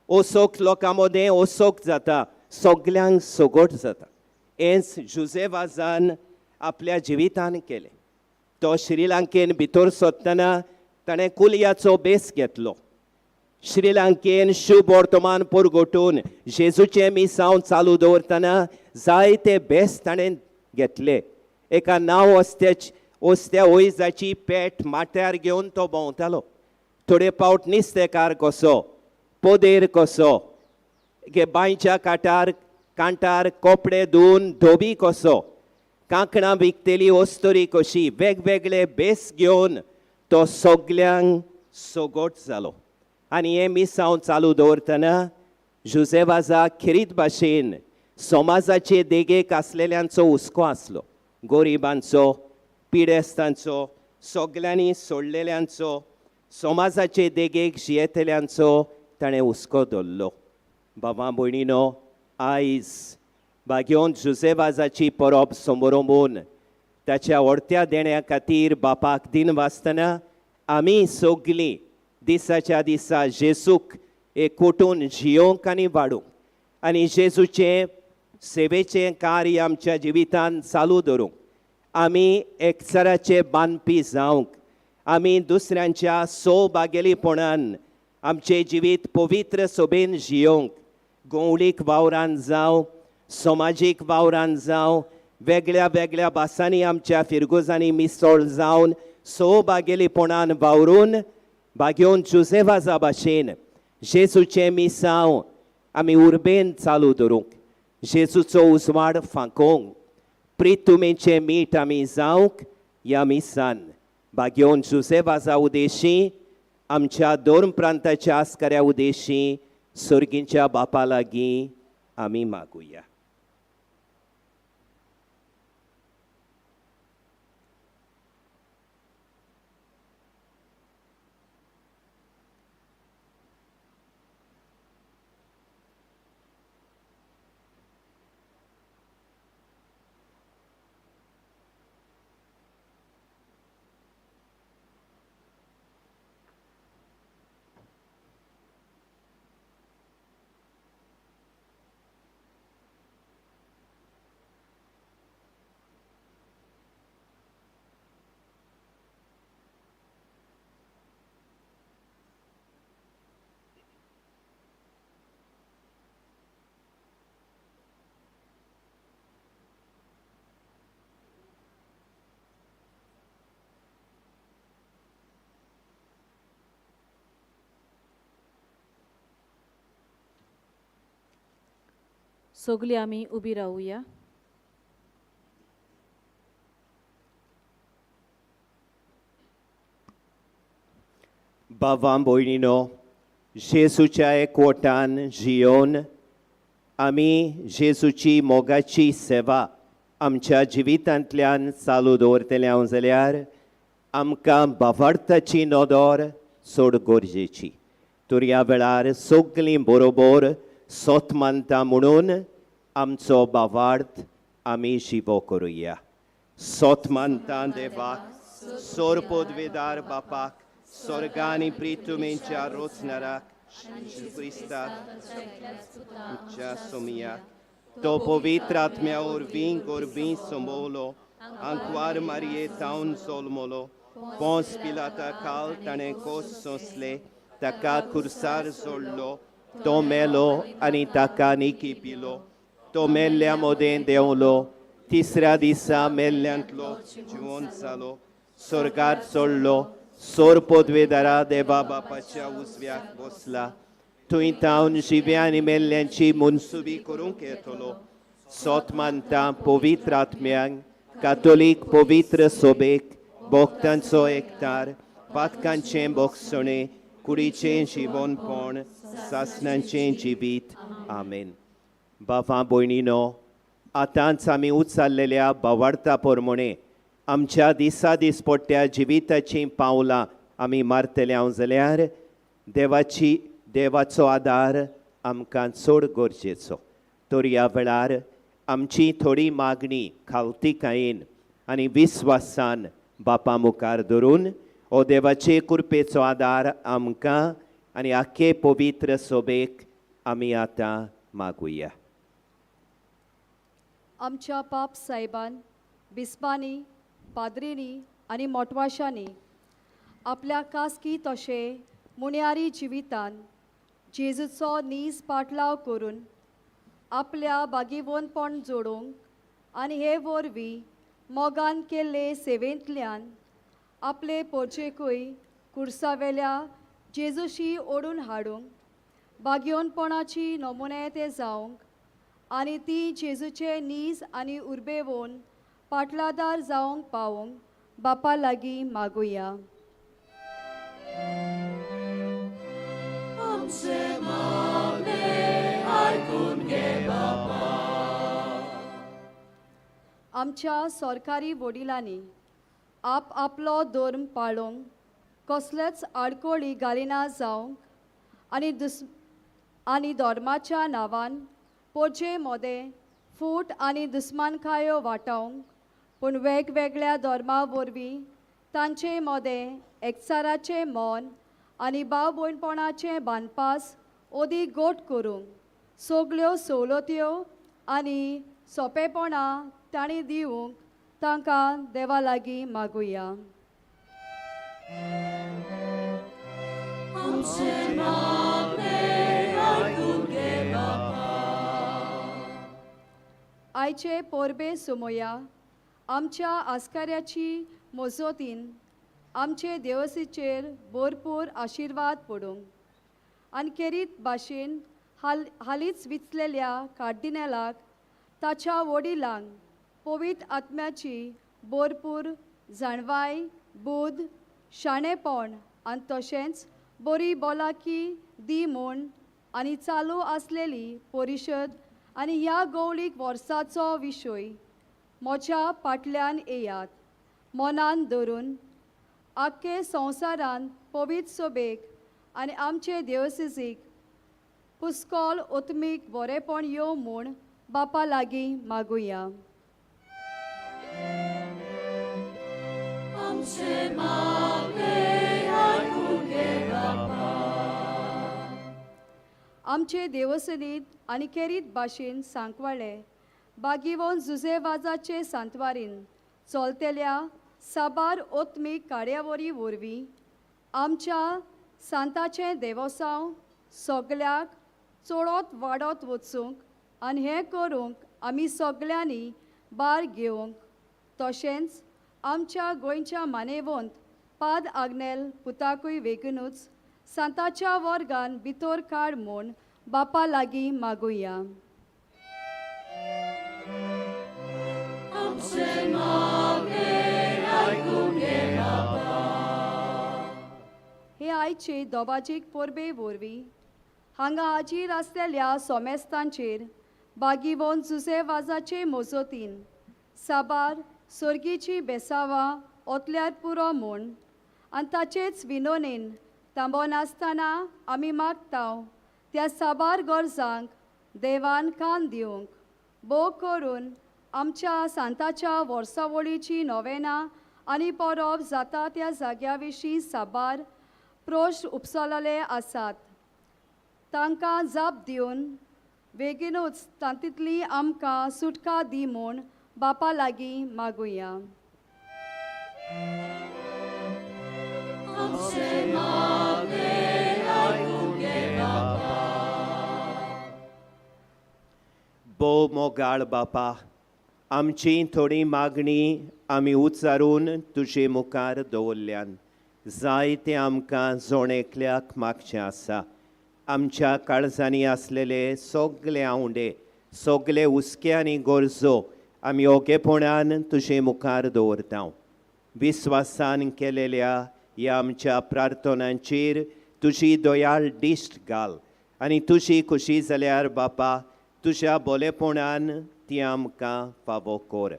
ओसोक लोकां मदें ओसोक जाता, सगल्यांक सोगोट जाता. हेंच जुझेवाजान आपल्या जिवितान केलें. तो श्रीलंकेन भितर सरतना ताणें कुलयाचो बेस घेतलो. श्रीलंकेन शुभ वर्तमान परगटून जेजूचें मिसांव चालू दवरतना जायते बेस ताणें घेतले. एका नांव ओस्त्या ओयजाची पेट माट्यार घेवन तो भोंवतालो. थोडे पावट नुस्तेकार कसो, पोदेर कसो, बांयच्या कांटार कोपडे धुवन धोबी कसो, कांकणां विकतेली ओस्तोरी कशी, वेगवेगळे बेस घेवन तो सगल्यांक सोगोट जालो. आनी हें मिसांव चालू दवरतना जुझेवाजाक खिरीत भाशेन समाजाचे देगेक आसलेल्यांचो हुस्को आसलो, गोरिबांचो, पिडेस्तांचो, सगल्यांनी सोडलेल्यांचो, समाजाचे देगेक जियेतेल्यांचो ताणें हुस्को धरलो. बाबा भयणीनो, आयज भाग्यवंत जुझेवाजाची परब समोरमून ताच्या व्हडत्या देण्या खातीर बापाक दिन वाचतना आमी सगळीं दिसाच्या दिसा जेजूक एकवटून जियोंक आनी वाडूंक आनी जेजूचें सेवेचें कार्य आमच्या जिवितांत चालू दवरूंक आमी एकचाराचे बांदपी जावंक आमी दुसऱ्यांच्या सौभागेलीपणान आमचें जिवीत पवित्र सोबेन जियोंक गवळीक वावरान जावं समाजीक वावरान जावं वेगळ्या वेगळ्या भासांनी आमच्या फिरगोजांनी मिसळ जावन सौभागेलीपणान वावरून बागेवन जुसेवाजा भाशेन जेजूचें मिसांव आमी उर्बेन चालू दवरूंक जेजूचो उजवाड फांकोवंक प्रितुमेचें मीठ आमी जावंक ह्या मिसान बागेवन जुसेवाजा उदेशी आमच्या दोन प्रांताच्या आस्कऱ्या उदेशी सर्गींच्या बापा लागीं आमी मागुया. सगळीं आमी उबी रावुया. भावां भयणीनो, जेजूच्या एकवटान जियोन आमी जेजूची मोगाची सेवा आमच्या जिवितांतल्यान चालू दवरतले जाल्यार आमकां भावार्थाची नदर चड गरजेची. तर ह्या वेळार सगळीं बरोबर सोत मानता म्हणून आमचो भावार्थ आमी शिवो करुया. सोत मानता देवाक, सोर पदवेदार बापाक, स्वर्गांनी प्रितुमेच्या रोचणाराक, क्रिस्ताच्या सोमियाक, तो पवित्र आत्म्या वरवीं गोरबीं सोंबवलो, आंकवार मारये तावन सोलमलो, पोंस पिलाता काल ताणें कोस सोंसले, ताका खुर्सार जोडलो, तो मेलो आनी ताका निकी पिलो, तो मेल्ल्या मोदें देंवलो, तिसऱ्या दिसा मेल्ल्यांतलो जिवोन जालो, स्वर्गार चडलो, सोर पदवेदारा देवा बापाच्या उजव्याक बसला, थंय तावन जिव्या आनी मेल्ल्यांची मनसुबी करूंक येतलो. सोत मानता पवित्र आत्म्यांक, कातोलीक पवित्र सोबेक, भोगतांचो एकठार, पातकांचें भोगसणें, कुडीचें जिवनपण, सासणांचें जिवीत. आमेन. भावां भयणीनो, आतांच आमी उचाल्लेल्या भावार्था प्रमाणे आमच्या दिसा दिसपट्ट्या जिविताचीं पावलां आमी मारतले जाल्यार देवाचो आदार आमकां चड गरजेचो. तर ह्या वेळार आमची थोडी मागणी खालतीकायेन आनी विस्वासान बापा मुखार धरून हो देवाचे कृपेचो आदार आमकां आनी आख्खे पवित्र सोबेक आमी आतां मागुया. आमच्या पाप साहेबान बिस्बांनी पाद्रींनी आनी मोटवाशांनी आपल्या कास्की तशें मुण्यारी जिवितान जेजूचो नीज पाटलाव करून आपल्या बागीवनपण जोडूंक आनी हे वरवीं मोगान केल्ले सेवेंतल्यान आपले पोरचेकूय कुर्सावेल्या जेजूशी ओडून हाडूंक बागयोनपणाची नमुने ते जावंक आनी ती जेजूचे नीज आनी उर्बेवून पाटलादार जावंक पावोंक बापा लागीं मागुया. आमच्या सरकारी वडिलांनी आपलो धर्म पाळूंक कसलेच आडकोळी घालिना जावंक आनी धर्माच्या नांवान पोरचे मोदें फूट आनी दुस्मानकायो वाटावंक पूण वेगवेगळ्या धर्मा वरवीं तांचे मोदें एकचाराचें मन आनी भाव भयणपणाचें बांदपास ओदी गोट करूंक सगल्यो सवलत्यो आनी सोंपेपणां तांणी दिवंक तांकां देवा लागीं मागुया. आयचे पोरबे सोमोया आमच्या आस्काऱ्याची मोजोतीन आमचे देवसीचेर भरपूर आशिर्वाद पडूंक आनी खेरीत भाशेन हालींच विचलेल्या कार्दिनलाक ताच्या वडिलांक पवित्र आत्म्याची भरपूर जाणवाय बुद शाणेपण आनी तशेंच बरी भलायकी दी म्हूण आनी चालू आसलेली परिशद आनी ह्या गवळीक वर्साचो विशय म्हज्या फाटल्यान येयात. मनान धरून आख्खे संवसारांत पवित्र सभेक आनी आमचे देवसिजीक पुस्कोल ओतमीक बरेपण यो म्हूण बापा लागीं मागुया. आमचे देवसनीत आनी खेरीत भाशेन सांकवाळे बागीवोन जुजे वाजाचे सांतवारीन चलतेल्या साबार ओत्मीक कार्यावरी वरवीं आमच्या सांताचें देवसांव सगल्याक चडोत वाडत वचूंक आनी हें करूंक आमी सगल्यांनी भार घेवंक तशेंच आमच्या गोंयच्या मानेवंत पाद आग्नेल पुताकूय वेगूनच सांताच्या वर्गान भितर काड म्हूण बापा लागीं मागुया. हे आयचे दोबाजीक पोरबे वरवीं हांगा हाजीर आसलेल्या सोमेस्तांचेर बागीवोन जुजे वाजाचे मोजोतीन साबार सर्गीची बेसावां ओतल्यार पुरो म्हूण आनी ताचेच विनोनेन तांबो नासतना आमी मागतांव त्या साबार गरजांक देवान कान दिवंक भोव करून आमच्या सांताच्या वर्सावळीची नोवेनां आनी परब जाता त्या जाग्या विशीं साबार प्रोश्ट उपसलले आसात. तांकां जाप दिवन बेगीनूच तांतूंतली आमकां सुटका दी म्हूण बापा लागीं मागुया. भोव मोगाळ बापा, आमची थोडी मागणी आमी उच्चारून तुजे मुखार दवरल्यान जायते आमकां जोणेकल्याक मागचें आसा. आमच्या काळजांनी आसलेले सगळे आवंडे सगळे हुस्के आनी गरजो आमी ओगेपणान तुजे मुखार दवरता. विस्वासान केलेल्या ह्या आमच्या प्रार्थनांचेर तुजी दयाळ दिश्ट घाल आनी तुजी खुशी जाल्यार बापा तुज्या बोलेपणान ती आमकां फावो कर.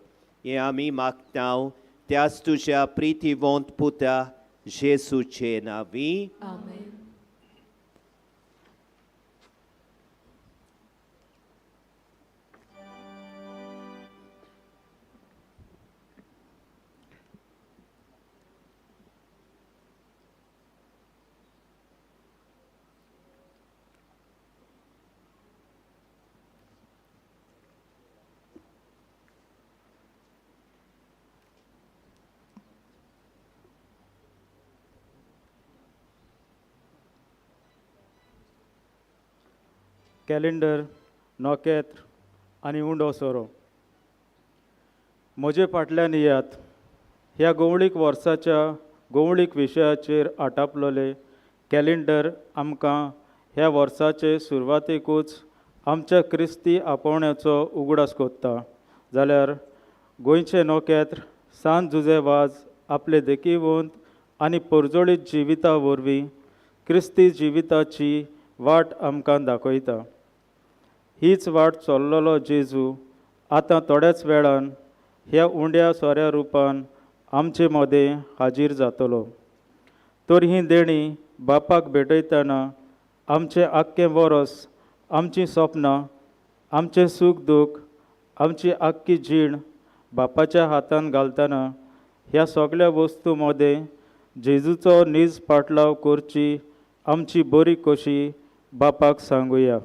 हें आमी मागता त्याच तुज्या प्रितीवंत पुता जेसूचे नांवी. आमेन. कॅलेंडर नोकेत्र आनी उंडो सोरो म्हजे फाटल्यान येयात. ह्या गवळीक वर्साच्या गवळीक विशयाचेर आटापलोले कॅलेंडर आमकां ह्या वर्साचे सुरवातेकूच आमच्या क्रिस्ती आपोवण्याचो उगडास कोत्ता. जाल्यार गोंयचे नोकेत्र सांत जुजे वाज आपले देखीवंत आनी परजोळीत जिविता वरवीं क्रिस्ती जिविताची वाट आमकां दाखयता. हीच वाट चल्लोलो जेजू आतां थोड्याच वेळान ह्या उंड्या सोऱ्या रुपान आमचे मदें हाजीर जातलो. तर ही देणी बापाक भेटयतना आमचें आख्खें वरस, आमचीं सपनां, आमचें सूख दूख, आमची आख्खी जीण बापाच्या हातान घालतना ह्या सगळ्या वस्तू मध्ये जेजूचो नीज पाटलाव करची आमची बरी कशी बापाक सांगुया.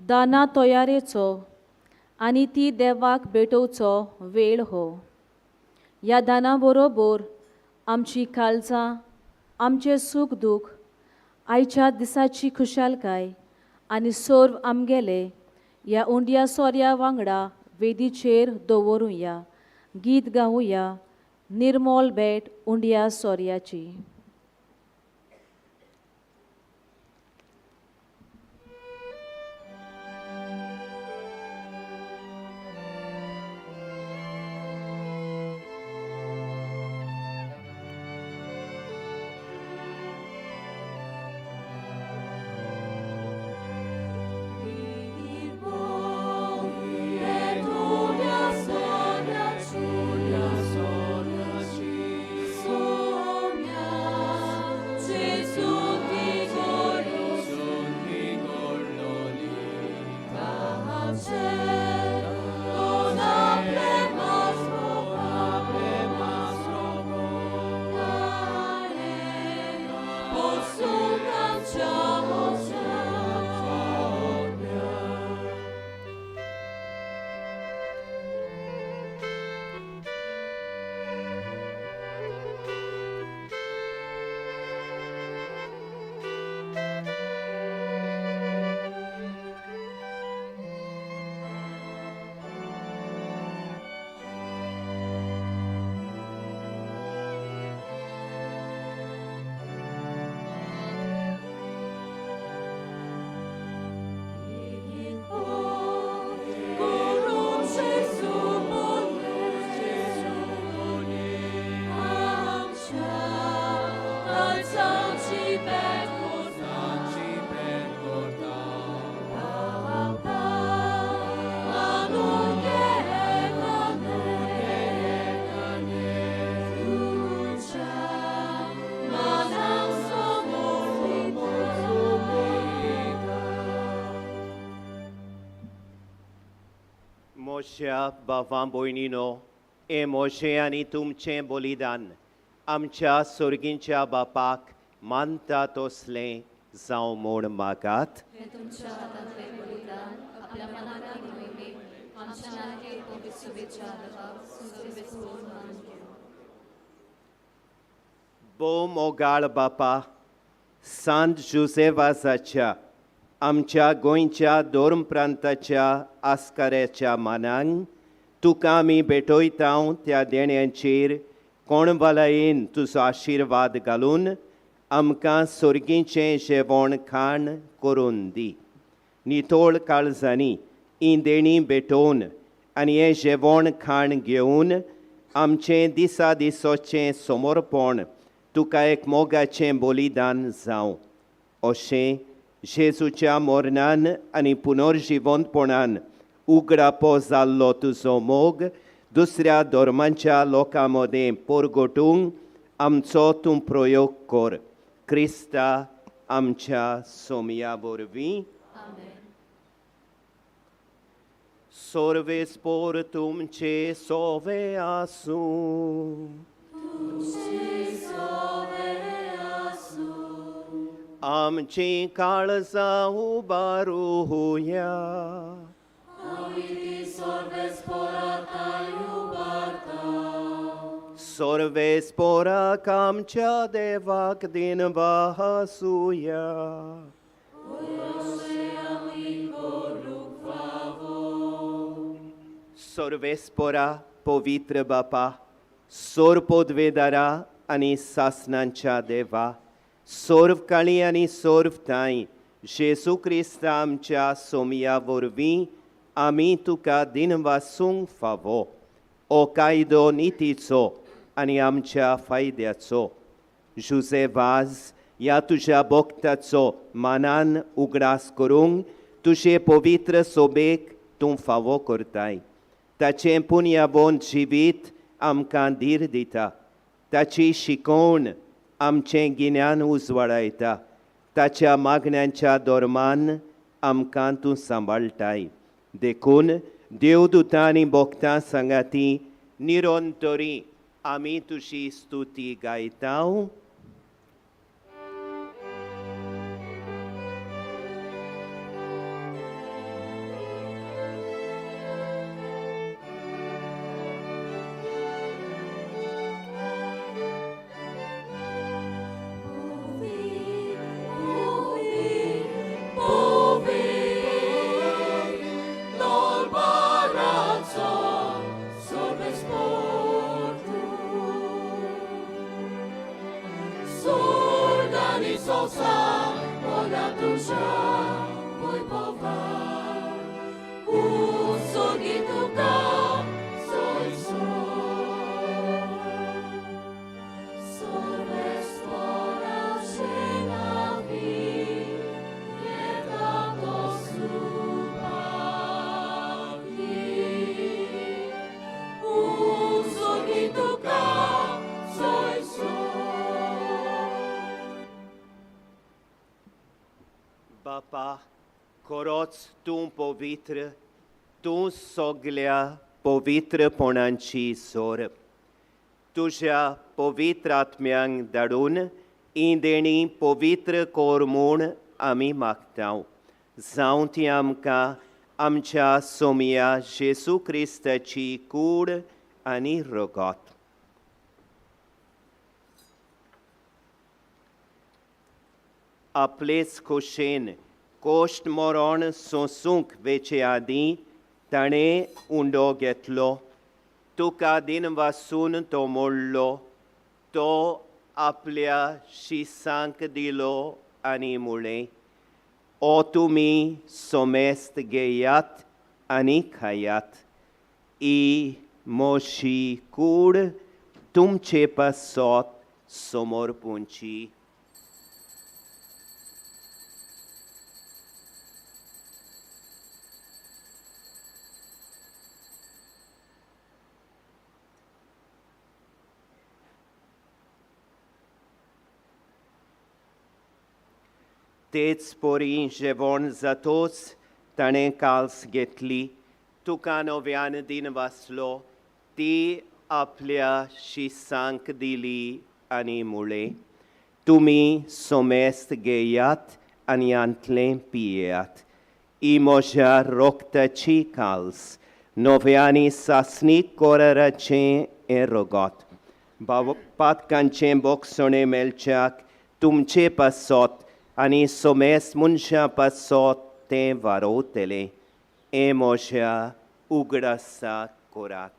दाना तयारेचो आनी ती देवाक भेटोवचो वेळ हो. ह्या दाना बरोबर आमची काळजां, आमचे सूख दूख, आयच्या दिसाची खुशालकाय आनी सर्व आमगेले ह्या उंड्या सोऱ्या वांगडा वेदीचेर दवरुया. गीत गावुया निर्मोल भेट उंड्या सोऱ्याची. मोशा बावां भयणीनो, हे मोशे आनी तुमचें बलिदान आमच्या सोर्गींच्या बापाक मानता तसलें जावं म्हूण मागात. भोव मोगाळ बापा, सांत जुसेवासाच्या आमच्या गोंयच्या दोर्म प्रांताच्या आस्काऱ्याच्या मानान तुका आमी भेटयता त्या देण्यांचेर कोणभलायेन तुजो आशिर्वाद घालून आमकां सोर्गीचें जेवण खाण करून दी. नितोळ काळजांनी ही देणी भेटोवन आनी हें जेवण खाण घेवन आमचें दिसा दिसोचें समर्पण तुका एक मोगाचें बलिदान जावं. अशें जेजूच्या मरणान आनी पुनर्जिवंतपणान उगडापो जाल्लो तुजो मोग दुसऱ्या धर्मांच्या लोकां मदें परगटूंक आमचो तूं प्रयोग कर. क्रिस्ता आमच्या सोमया वरवीं. सर्वेस्पोर तुमचे सोवे आसूं. आमची काळजां उबारूया. सर्वेस्पोराक आमच्या देवाक दिनवा हासूया. सर्वेस्पोरा पवित्र बापा, सोरपोदवेदारा आनी सासनांच्या देवा, सोर्व काळी आनी सोर्व ताई जेजू क्रिस्त आमच्या सोमया वरवीं आमी तुका दिनवासूंक फावो हो कायदो नितीचो आनी आमच्या फायद्याचो. जुजे वाज ह्या तुज्या भक्ताचो मनान उगडास करूंक तुजे पवित्र सोबेक तूं फावो करताय. ताचें पुण्यवंत जिवीत आमकां धीर दिता. ताची शिकवण आमचें गिन्यान उजवाडायता. ताच्या मागण्यांच्या दोरमान आमकां तूं सांबाळटाय. देखून देवदूतां आनी भक्तां सांगाती निरंतरी आमी तुजी स्तुती गायता. बापा, खरोच तूं पवित्र, तूं सगळ्या पवित्रपणांची जोर. तुज्या पवित्र आत्म्यांक धाडून ही देणी पवित्र कोर म्हूण आमी मागता. जावं ती आमकां आमच्या सोमया जेजू क्रिस्ताची कूड आनी रगत. आपलेच खोशेन कोश्ट मरण सोंसूंक वेचे आदीं ताणें उंडो घेतलो. तुका दिनवासून तो मोडलो. तो आपल्या शिसांक दिलो आनी म्हळें, ओ तुमी सोमेस्त घेयात आनी खायात. ही मोशी कूड तुमचे पासत समर्पूंची. तेच पोरी जेवण जातोच ताणें काल्स घेतली. तुका नव्यान दिन वाचलो. ती आपल्या शिसांक दिली आनी म्हळें, तुमी सोमेस्त घेयात आनी यांतलें पियेयात. ही म्हज्या रोगताची काल्स, नव्यानी सासणीक कोराराचें हें रगत. पातकांचें बोगसणें मेलच्याक तुमचे पासत आनी सोमेस्त मनशां पासत तें वारोवतलें. हें म्हज्या उगडासा कोरात.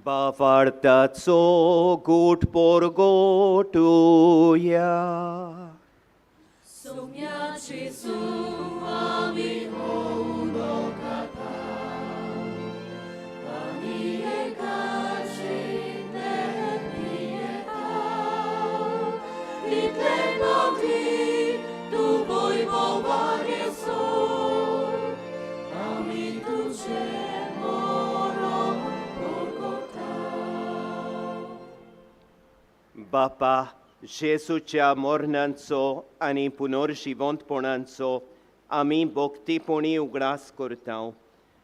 Bavartazo gut porgotuia. Somia Gesù ami hondo kata. Ani ekache nepieta. Litle nogi tu voi bovanie so. Ami tuce moro. बापा, जेजूच्या मरणांचो आनी पुनर्जिवंतपणांचो आमी भक्तीपणी उगडास करता.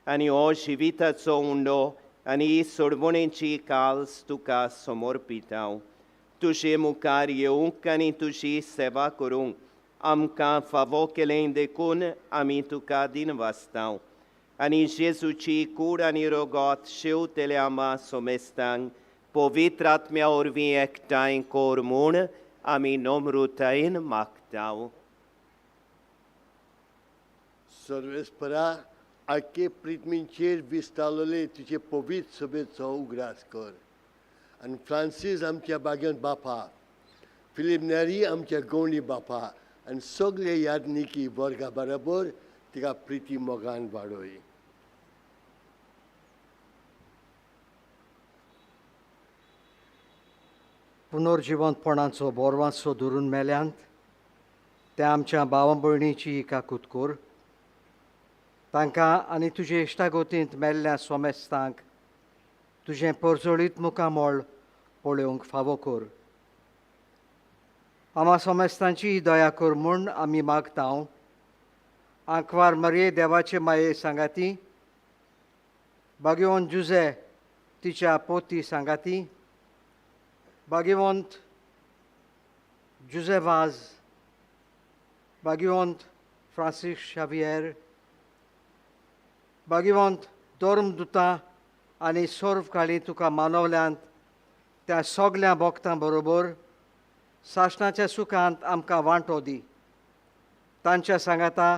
आनी हो जिविताचो उंडो आनी सोडवणेची काल्स तुका समर्पिता. तुजे मुखार येवंक आनी तुजी सेवा करूंक आमकां फावो केलें देखून आमी तुका दिन वाचता. आनी जेजूची कूड आनी रगत शेवतेल्या आमा सोमेस्तांक पवित्र आत्म्या वरवीं एकठांय कोर म्हूण आमी नम्रतायेन मागतांव. सर्वेस्परा आख्खे पृथ्वीचेर विस्तारलेले तुजे पवित्र सभेचो उगडास कर. आनी फ्रांसीस आमच्या बागेंत बापा, फिलीप नॅरी आमच्या गोंडी बापा आनी सगळे यादनिकी वर्गा बरोबर तिका प्रिती मोगान वाडोय. पुनर्जिवंतपणाचो बोरवांचो धरून मेल्यांत त्या आमच्या भावां भयणीची काकूत कर. तांकां आनी तुजे इश्टागोतींत मेल्ल्या सोमेस्तांक तुजें परजळीत मुखामोळ पळोवंक फावो कर. आम्हा सोमेस्तांची दया कर म्हूण आमी मागतांव. आंकवार मरये देवाचे माये सांगाती, भाग्यवंत जुजे तिच्या पोती सांगाती, भाग्यवंत जुजे वाज, भाग्यवंत फ्रांसीस शावियर, भाग्यवंत धर्मदुतां आनी सर्वकाळी तुका मानवल्यांत त्या सगळ्या भक्तां बरोबर सासणाच्या सुखांत आमकां वांटो दी. तांच्या सांगाता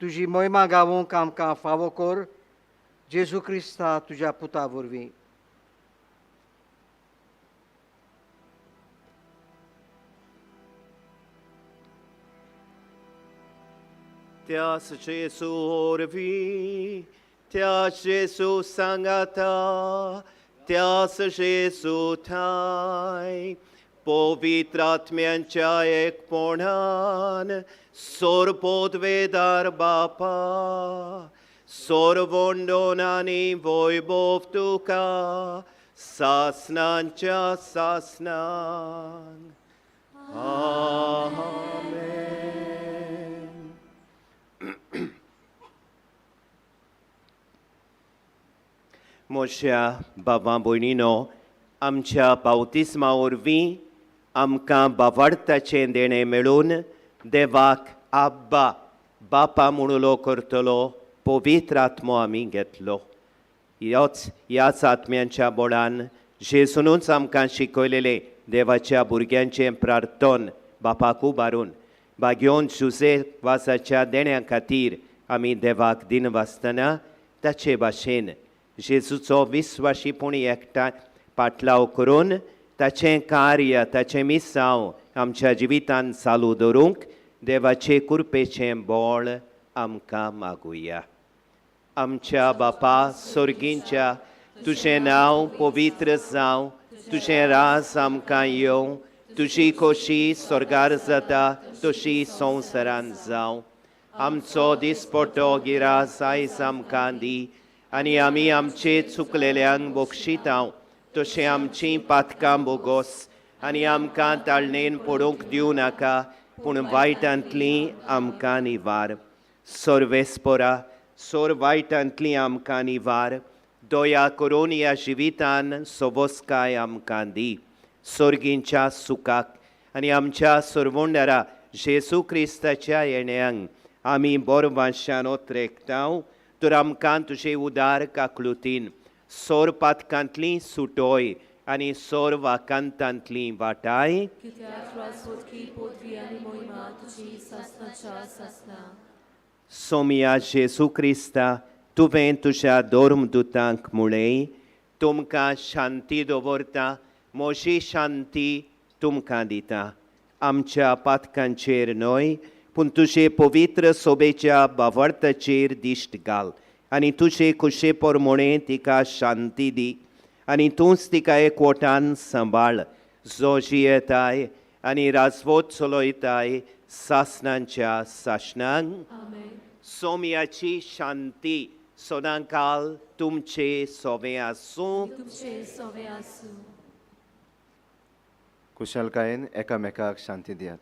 तुजी महिमा गावूंक आमकां फावो कर. जेजू क्रिस्ता तुज्या पुता वरवीं. त्यास Jesu orvi, त्यास Jesu sangata, त्यास Jesu thai, पवित्रात्म्यांच्या एकपणान सोरपोतवेदार बापा, सोरवोंडोनानी वैभव तुका, सासनांच्या सासनान. आमेन. मोशा बाबा भयणीनो, आमच्या बावतिस्मा वरवीं आमकां बावार्थाचें देणें मेळून देवाक आब्बा बापा म्हणुलो करतलो पवित्र आत्मो आमी घेतलो. ह्याच आत्म्यांच्या बोडान जेजूनूच आमकां शिकयलेलें देवाच्या भुरग्यांचें प्रार्थन बापाक उबारून भाग्योन जुजे वासाच्या देण्या खातीर आमी देवाक दिन वाचतना ताचे भाशेन जेजूचो विस्वाशीपणी एकठांय पाटलाव करून ताचें कार्य ताचें मिसांव आमच्या जिवितांत चालू दवरूंक देवाचे कृपेचें बोळ आमकां मागुया. आमच्या बापा स्वर्गींच्या तुजें नांव पवित्र जावं, तुजें राज आमकां येवं, तुजी खोशी स्वर्गार जाता तशी संवसारांत जावं. आमचो दिसपट्टो गिरास आयज आमकां दी आनी आमी आमचे चुकलेल्यांक बक्षितांव तशें आमचीं पातकां बोगोस आनी आमकां ताळणेन पडूंक दिवं नाका, पूण वायटांतलीं आमकां निवार. सर्वेस्परा सोर वायटांतलीं आमकां निवार. दया करून ह्या जिवितान सोबोसकाय आमकां दी. सर्गींच्या सुखाक आनी आमच्या सर्वोंडारा जेजू क्रिस्ताच्या येण्याक आमी बोरवांशान ओत्रेकतांव. तर आमकां तुजे उदार काकलुतीन सोर पातकांतलीं सुटोय आनी सोर वाकांतांतलीं वाटाय. सोमिया जेजू क्रिस्ता तुवें तुज्या धर्मदुतांक म्हळें, तुमकां शांती दवरता, म्हजी शांती तुमकां दिता. आमच्या पातकांचेर न्हय पूण तुजे पवित्र सोबेच्या बावार्थाचेर दिश्ट घाल आनी तुजे खुशे पोरमोणे तिका शांती दी आनी तूंच तिका एकवटान सांबाळ, जो जियेताय आनी राजवट चलयताय सासणांच्या सासणांक. सोम्याची शांती सदांकाल तुमचे सोबे आसूं. कुशलकायेन एकामेकाक शांती दियात.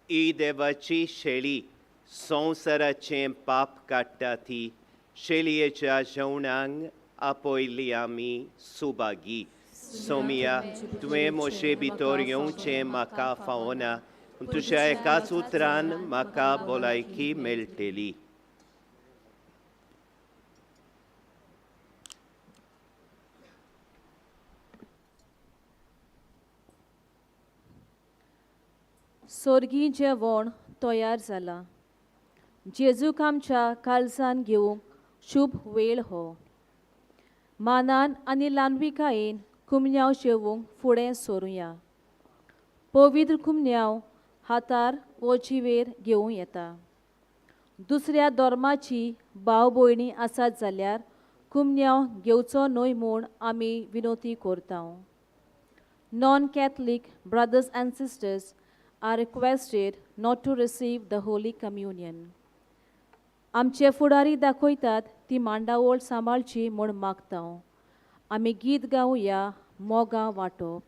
ई देवाची शेळी संवसाराचें पाप काडटा ती शेळयेच्या जेवणांक आपयली आमी सुभागी सोमिया तुवें मोशे भितर येवचें म्हाका फावना तुज्या एकाच उतरान म्हाका भलायकी मेळटली. सोर्गी जेवण तयार जाला. जेजूक आमच्या काळजान घेवंक शुभ वेळ हो. मानान आनी ल्हानविकायेन कुमन्याव जेवंक फुडें सरुया. पवित्र कुमन्याव हातार वो जिवेर घेवूं येता. दुसऱ्या धर्माची भाव भयणी आसात जाल्यार कुमन्याव घेवचो न्हय म्हूण आमी विनोती करता. Non-Catholic brothers and sisters are requested not to receive the Holy Communion. आमचे फुडारी दाखयतात ती मांडावळ सांबाळची म्हूण मागता. आमी गीत गावया मोगा वांटप.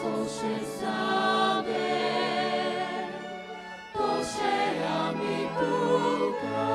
Soše sabe, toše ami tuka.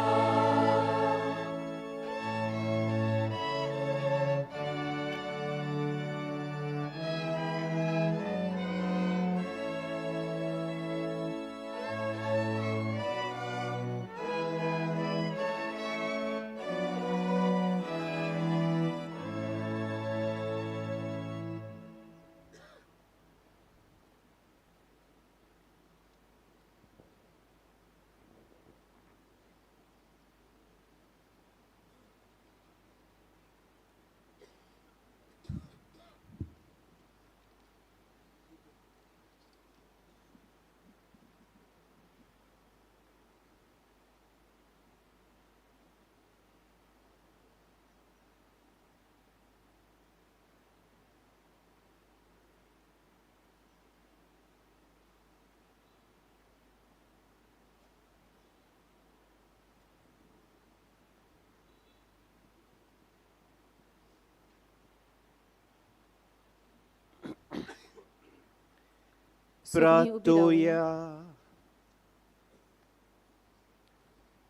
Pratuja.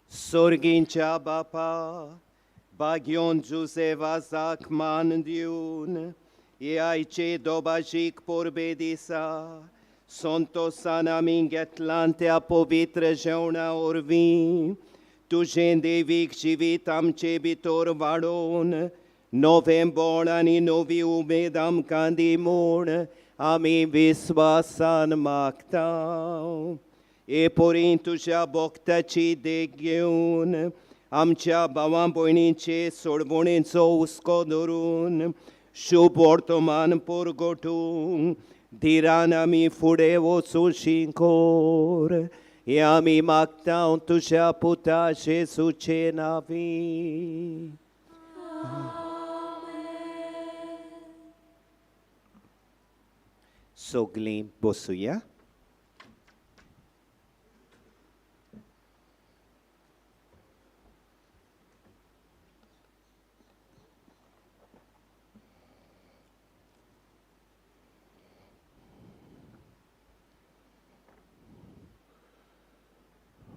Sorgincha bapa, bagion Joseva zakman diun, e aice dobajik porbedisa, sonto sana mingetlante a povitre jeuna orvi, tu jende vik jivitam cebitor vadon, novembor ani novi umedam candimon, ami visvasan मागता ए पोरीं तुझ्या भोगताची देख घेवन आमच्या भावां भयणींचे सोडवणेचो हुस्को धरून शुभ वर्तमान परगटूंक धिरान आमी फुडें वचूं शिंकोर हे आमी मागता तुझ्या पुता जेजूचे नांवी. सगळीं बसूया.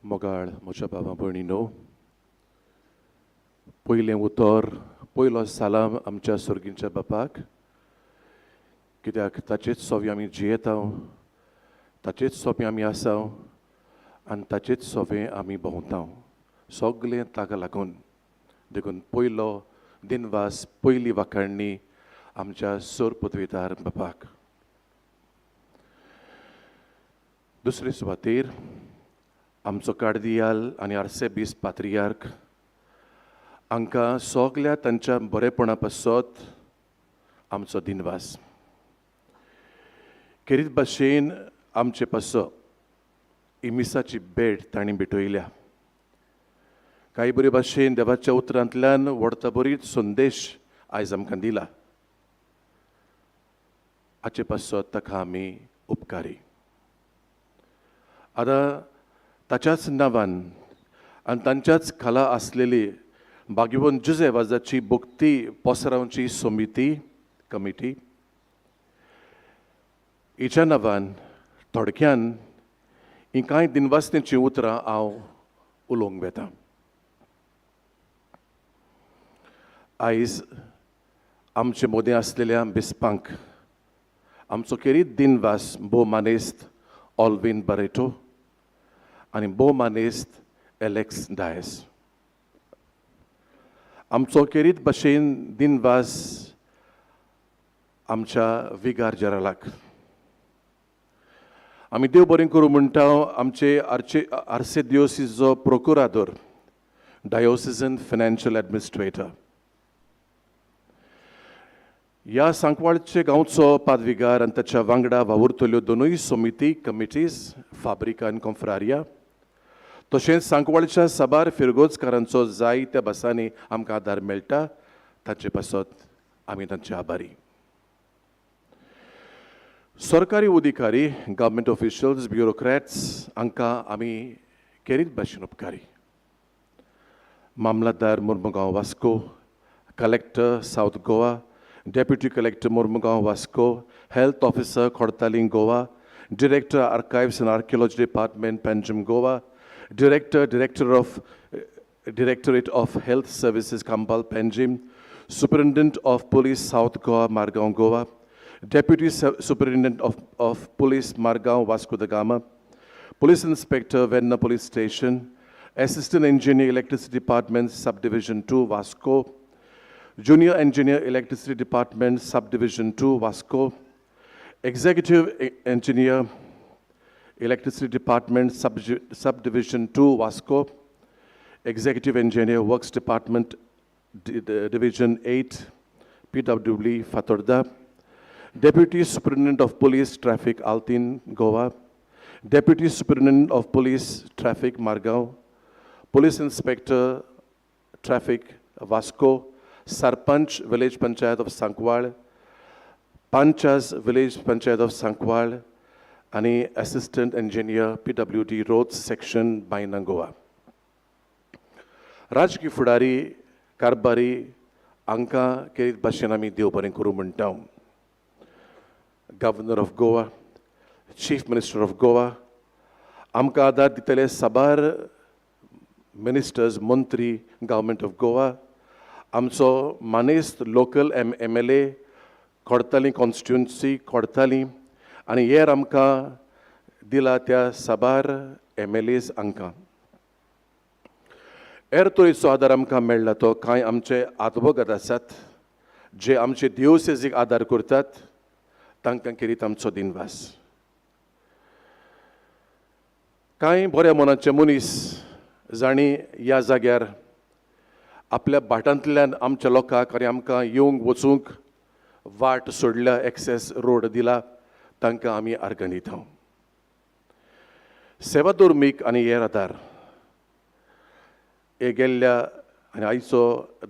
मोगाळ म्हज्या भावा भयणीनो, पयलें उतर पयलो सालाम आमच्या सुर्गींच्या बापाक, कित्याक ताचेच सोबी आमी जियेता, ताचेच सोबी आमी आसा आनी ताचेच सोबे आमी भोंवता. सगळें ताका लागून देखून पयलो दिनवास पयली वाखाणणी आमच्या सोर पदवीदार बापाक. दुसरे सुवातेर आमचो कार्डियाल आनी आर्सेबीस पात्रियार्क हांकां सगल्या तांच्या बरेपणा पासत आमचो दिनवास. खेरीत भाशेन आमचे पासो इमिसाची भेट तांणी भेटयल्या. कांय बरे भाशेन देवाच्या उतरांतल्यान व्हडता बरीच संदेश आयज आमकां दिला. हाचे पासत ताका आमी उपकारी. आतां ताच्याच नांवान आनी तांच्याच खाला आसलेली भाग्यवन जुझेवाजाची भक्ती पोसरावची समिती कमिटी हिच्या नांवान थोडक्यान ही कांय दिनवासनेची उतरां हांव उलोवंक वेता. आयज आमचे मदें आसलेल्या बिस्पांक आमचो खेरीत दिनवास भोव मानेस्त ऑल्विन बारेटो आनी भोव मानेस्त एलेक्स डायस. आमचो खेरीत भाशेन दिनवास आमच्या विगार जरालाक. आमी देव बरें करूं म्हणटा आमचे आर्सेदियोसीसचो प्रोकुरादोर, डायोसिजन फायनान्शियल एडमिनिस्ट्रेटर, ह्या सांकवाळचे गांवचो पादविगार आनी ताच्या वांगडा वावुरतल्यो दोनूय समिती कमिटीज फाब्रिका आनी कॉन्फ्रारिया, तशेंच सांकवाळच्या साबार फिरगोजकारांचो जायत्या बसांनी आमकां आदार मेळटा. ताचे पासत आमी तांचे आभारी. सरकारी अधिकारी, गव्हर्मेंट ऑफिशियल्स, ब्युरोक्रेट्स हांकां आमी खेरीत भाशेन उपकारी. मामलतदार Mormugao Vasco, collector south Goa, Deputy Collector Mormugaon Vasco, Health Officer Kortaling Goa, Director Archives and Archaeology Department Panjim Goa, Directorate of Health Services Kambal Panjim, Superintendent of Police South Goa Margaon Goa, Deputy Superintendent of Police Margaon Vasco da Gama, Police Inspector Venna Police Station, Assistant Engineer Electricity Department Subdivision 2 Vasco, Junior Engineer Electricity Department Subdivision 2 Vasco, Executive Engineer Electricity Department Subdivision 2 Vasco, Executive Engineer Works Department Division 8 PWD Fatorda, Deputy Superintendent of Police Traffic Altin Goa, Deputy Superintendent of Police Traffic Margao, Police Inspector Traffic Vasco, Sarpanch Village Panchayat of Sancoale, Panchas Village Panchayat of Sancoale, आणि Assistant Engineer PWD Roads Section Baina Goa. राजकीय फुडारी कारभारी हांकां केरीत भाशेन आमी देव बरें करूं म्हणटा. Governor of Goa, chief minister of Goa, आमकां आदार दितले साबार मिनिस्टर्स, मंत्री, गव्हर्मेंट ऑफ गोवा, आमचो मानेस्त लोकल MLA कोडताली कॉन्स्टिट्युएन्सी कोडताली आनी हेर आमकां दिला त्या साबार MLAs हांकां. हेर तरेचो आदार आमकां मेळ्ळा तो कांय आमचे आदवोगाद आसात जे आमचे दिवसेजीक आदार करतात, तांकां केरीत आमचो दिनवास. कांय बऱ्या मनाचे मनीस जाणी ह्या जाग्यार आपल्या भाटांतल्यान आमच्या लोकांक आनी आमकां येवंक वचूंक वाट सोडल्या, एक्सेस रोड दिला, तांकां आमी आर्गां दिता. सेवा धर्मीक आनी हेर आदार हे गेल्ल्या आनी आयचो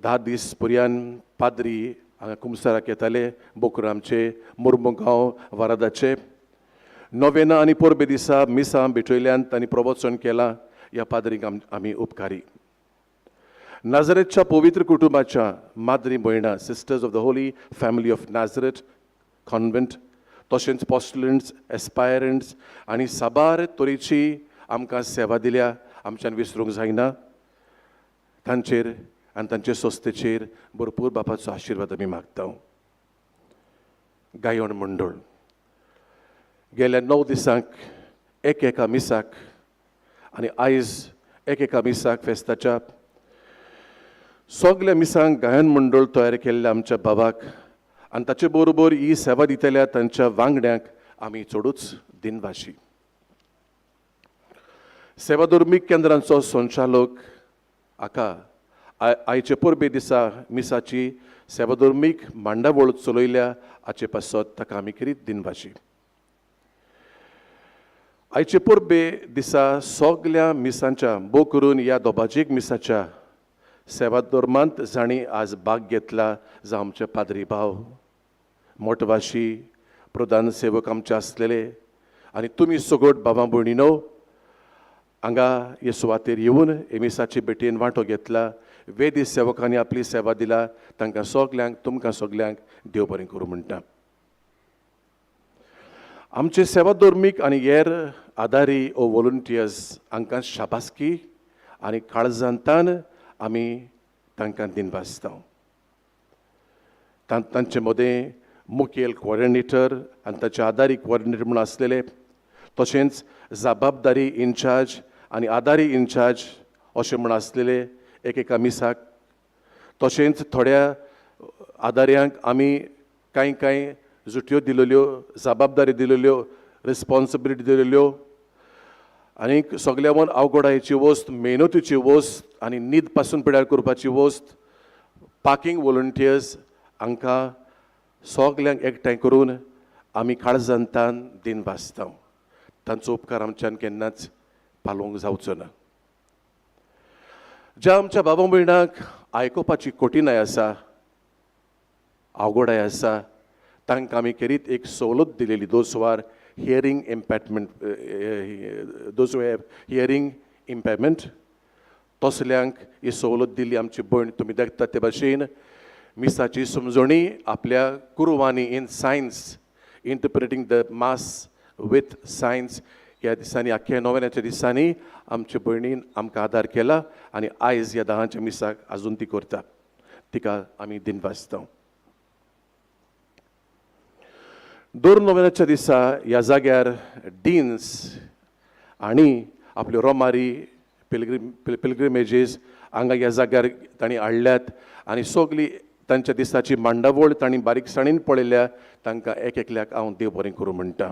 10 दीस पर्यंत पाद्री हांगा कुमसाराक येताले, बोकरामचे, मुर्मुगांव वारादाचे. नोवेना आनी पोरबे दिसा मिसां भेटयल्यांत तांणी प्रवचन केलां, ह्या पाद्रीक आमी उपकारी. नाझरेथच्या पवित्र कुटुंबाच्या माद्री भयणां, sisters of the Holy family of Nazareth convent, तशेंच पॉस्टलंट्स, एस्पायरंट्स आनी साबार तरेची आमकां सेवा दिल्या, आमच्यान विसरूंक जायना. तांचेर आनी तांचे सोस्तेचेर भरपूर बापाचो आशिर्वाद आमी मागता. गायन मंडळ गेल्या 9 दिसांक एका मिसाक आनी आयज एका मिसाक फेस्ताच्या सगल्या मिसांक गायन मंडळ तयार केल्ल्या आमच्या बाबाक आनी ताचे बरोबर ही सेवा दितल्या तांच्या वांगड्यांक आमी चडूच दिनवाशी. सेवा धर्मीक केंद्रांचो संचालक हाका आयचे परबे दिसा मिसाची सेवा धर्मीक मांडावळ चलयल्या हाचे पासत ताका आमी करीत दिनवाशी. आयचे परबे दिसा सगल्या मिसांच्या भोव करून ह्या दोबाजीक मिसाच्या सेवा धर्मांत जाणी आज भाग घेतला, जावं आमचे पाद्री भाव, मोठवाशी, प्रधान सेवक आमचे आसलेले आनी तुमी सगळ्यो भावां भयणीनो हांगा हे सुवातेर येवन हे मिसाचे भेटेन वांटो घेतला. वेदी सेवकांनी आपली सेवा दिला, तांकां सगल्यांक, तुमकां सगल्यांक देव बरें करूं म्हणटा. आमचे सेवा धर्मीक आनी हेर आदारी ओ वॉलंटियर्स हांकां शाबासकी आनी काळजांतान आमी तांकां दिनवासता. तांचे मदें मुखेल कोऑर्डिनेटर आनी ताचे आदारी कोऑर्डिनेटर म्हूण आसलेले, तशेंच जबाबदारी इन्चार्ज आनी आदारी इन्चार्ज अशें म्हूण आसलेले एका मिसाक. तशेंच थोड्या आदार्यांक आमी कांय जुट्यो दिलेल्यो, जबाबदारी दिलेल्यो, रिस्पॉन्सिबिलिटी दिलेल्यो आनी सगळ्यावन अवघडायेची वस्त, मेहनतीची वस्त आनी न्हीद पासून पिड्यार करपाची वस्त पार्किंग वॉलंटियर्स हांकां सगल्यांक एकठांय करून आमी काळजांतान दिनवासता. तांचो उपकार आमच्यान केन्नाच पालोवंक जावचो ना. ज्या आमच्या बाबा भयणांक आयकुपाची कठीणाय आसा, अवघडाय आसा, तांकां आमी करीत एक सवलत दिलेली. Those are hearing impairment, those who have hearing impairment, तसल्यांक ही सवलत दिली आमची भयण. तुमी देखतात ते भाशेन मिसाची समजणी आपल्या कुरवांनी in science interpreting the mass with science ह्या दिसांनी आख्या नोवेनाच्या दिसांनी आमचे भयणीन आमकां आदार केला आनी आयज ह्या दाहाच्या मिसाक आजून ती करता तिका आमी दिनवासता. दोन नोवेनाच्या दिसा ह्या जाग्यार डीन्स आनी आपल्यो रोमारी पिलग्रिमेजीस हांगा ह्या जाग्यार तांणी हाडल्यात आनी सगळी तांच्या दिसाची मांडावळ तांणी बारीकसाणीन पळयल्या. तांकां एक एकल्याक हांव देव बरें करूं म्हणटा.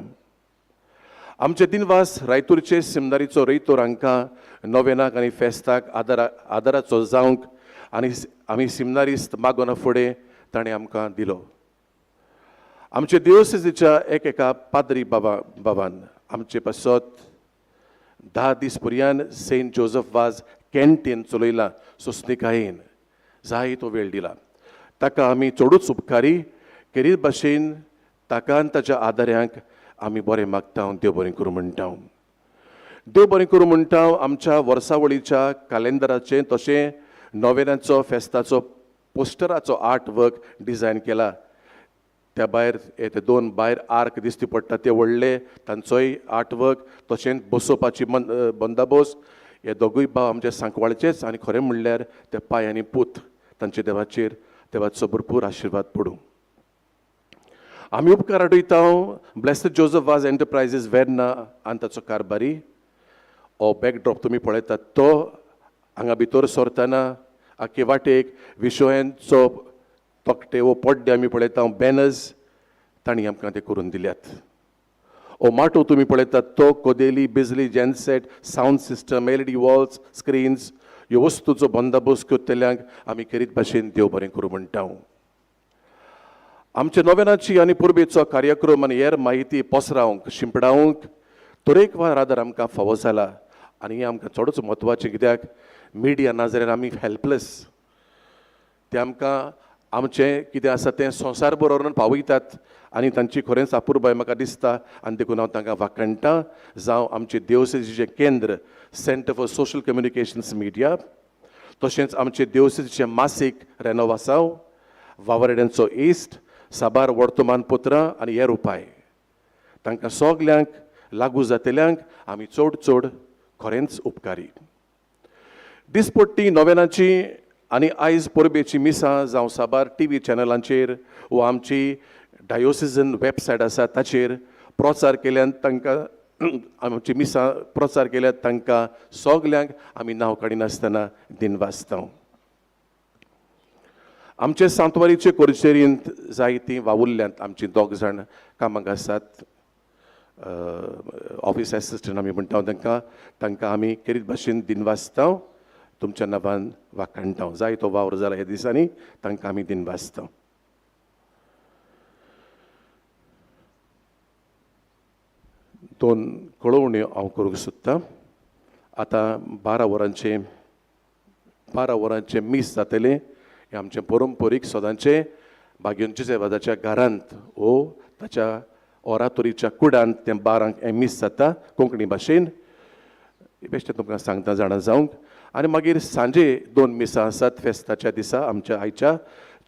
आमचे दिनवास रायतूरचे सिमदारीचो रयतोर हांकां नोवेनाक आनी फेस्ताक आदाराचो जावंक आनी आमी सिमनारिस्त मागोना फुडें ताणें आमकां दिलो. आमचे दिवोसेसीच्या एका पाद्री बाबान आमचे पासत 10 दीस पर्यान सेंट जोझफ वाज कॅन्टीन चलयलां सोंसणिकायेन जायतो वेळ दिला. ताका आमी चडूच उपकारी. खेरीत भाशेन ताका आनी ताच्या आदाऱ्यांक आमी बरें मागता. देव बरें करूं म्हणटा. देव बरें करूं म्हणटा. आमच्या वर्सावळीच्या कॅलेंडराचें तशें नोवेनाचो फेस्ताचो पोस्टराचो आर्ट वर्क डिझायन केला. त्या भायर ते 2 भायर आर्क दिश्टी पडटा ते व्हडले तांचोय आर्ट वर्क तशेंच बसोवपाची बंदाबोस्त हे दोगूय भाव आमचे सांकवाळचेच आनी खरें म्हणल्यार ते पांय आनी पूत तांचे देवाचेर देवाचो भरपूर आशिर्वाद पडूं. आमी उपकार आठयता ब्लेस्ड जोझफ वाज एंटरप्रायजीस वेर्ना आनी ताचो कारबारी. हो बॅकड्रॉप तुमी पळयतात तो हांगा भितर सरतना आख्खे वाटेक विशोयांचो तोकटे वो पड्डे आमी पळयता बॅनर्स तांणी आमकां ते करून दिल्यात. हो माटो तुमी पळयतात तो कोदेली बिजली genset sound system LED walls screens ह्यो वस्तूचो बंदोबस्त करतल्यांक आमी खेरीत भाशेन देव बरें करूं म्हणटा. आमच्या नोवेनाची आनी पुर्बेचो कार्यक्रम आनी हेर माहिती पसरावंक शिंपडावंक तरेकवार आदार आमकां फावो जाला आनी हें आमकां चडूच म्हत्वाचें कित्याक मिडिया ना जाल्यार आमी हेल्पलेस. ते आमकां आमचें कितें आसा तें संवसार बरोबर पावयतात आनी तांची खरेंच आपुरबाय म्हाका दिसता आनी देखून हांव तांकां वाखणटां. जावं आमचे देवसेजीचें केंद्र centre for social communications media तशेंच आमचे देवसेजीचें मासीक रेनोवासांव वावरेड्यांचो इश्ट साबार वर्तमानपत्रां आनी हेर उपाय तांकां सगल्यांक लागू जातल्यांक आमी चड खरेंच उपकारी. दिसपट्टी नोवेनाची आनी आयज परबेची मिसां जावं साबार TV चॅनलांचेर वो आमची डायोसिजन वेबसायट आसा ताचेर प्रचार केल्यान तांकां आमची मिसां प्रचार केल्यात तांकां सगल्यांक आमी नांव काडिनासतना दिनवासता. आमचे सांतवारीचे कोर्चेरींत जायतीं वावुरल्यांत आमची 2 जाण कामाक आसात. ऑफिस एसिस्टंट आमी म्हणटा तांकां आमी खेरीत भाशेन दिनवासता तुमच्या नांवान वाखणटा. जायतो वावर जाला ह्या दिसांनी तांकां आमी दिनवासता. दोन कळोवण्यो हांव करूंक सोदतां. आतां 12 वरांचे मीस जातलें. हें आमचें परंपरीक सदांचें भाग्योंच्या सेवादाच्या घरांत वो ताच्या ओरातोरीच्या कुडांत तें 12 हें मीस जाता कोंकणी भाशेन. बेश्टें तुमकां सांगता जाणा जावंक. आनी मागीर सांजे 2 मिसां आसात फेस्ताच्या दिसा आमच्या आयच्या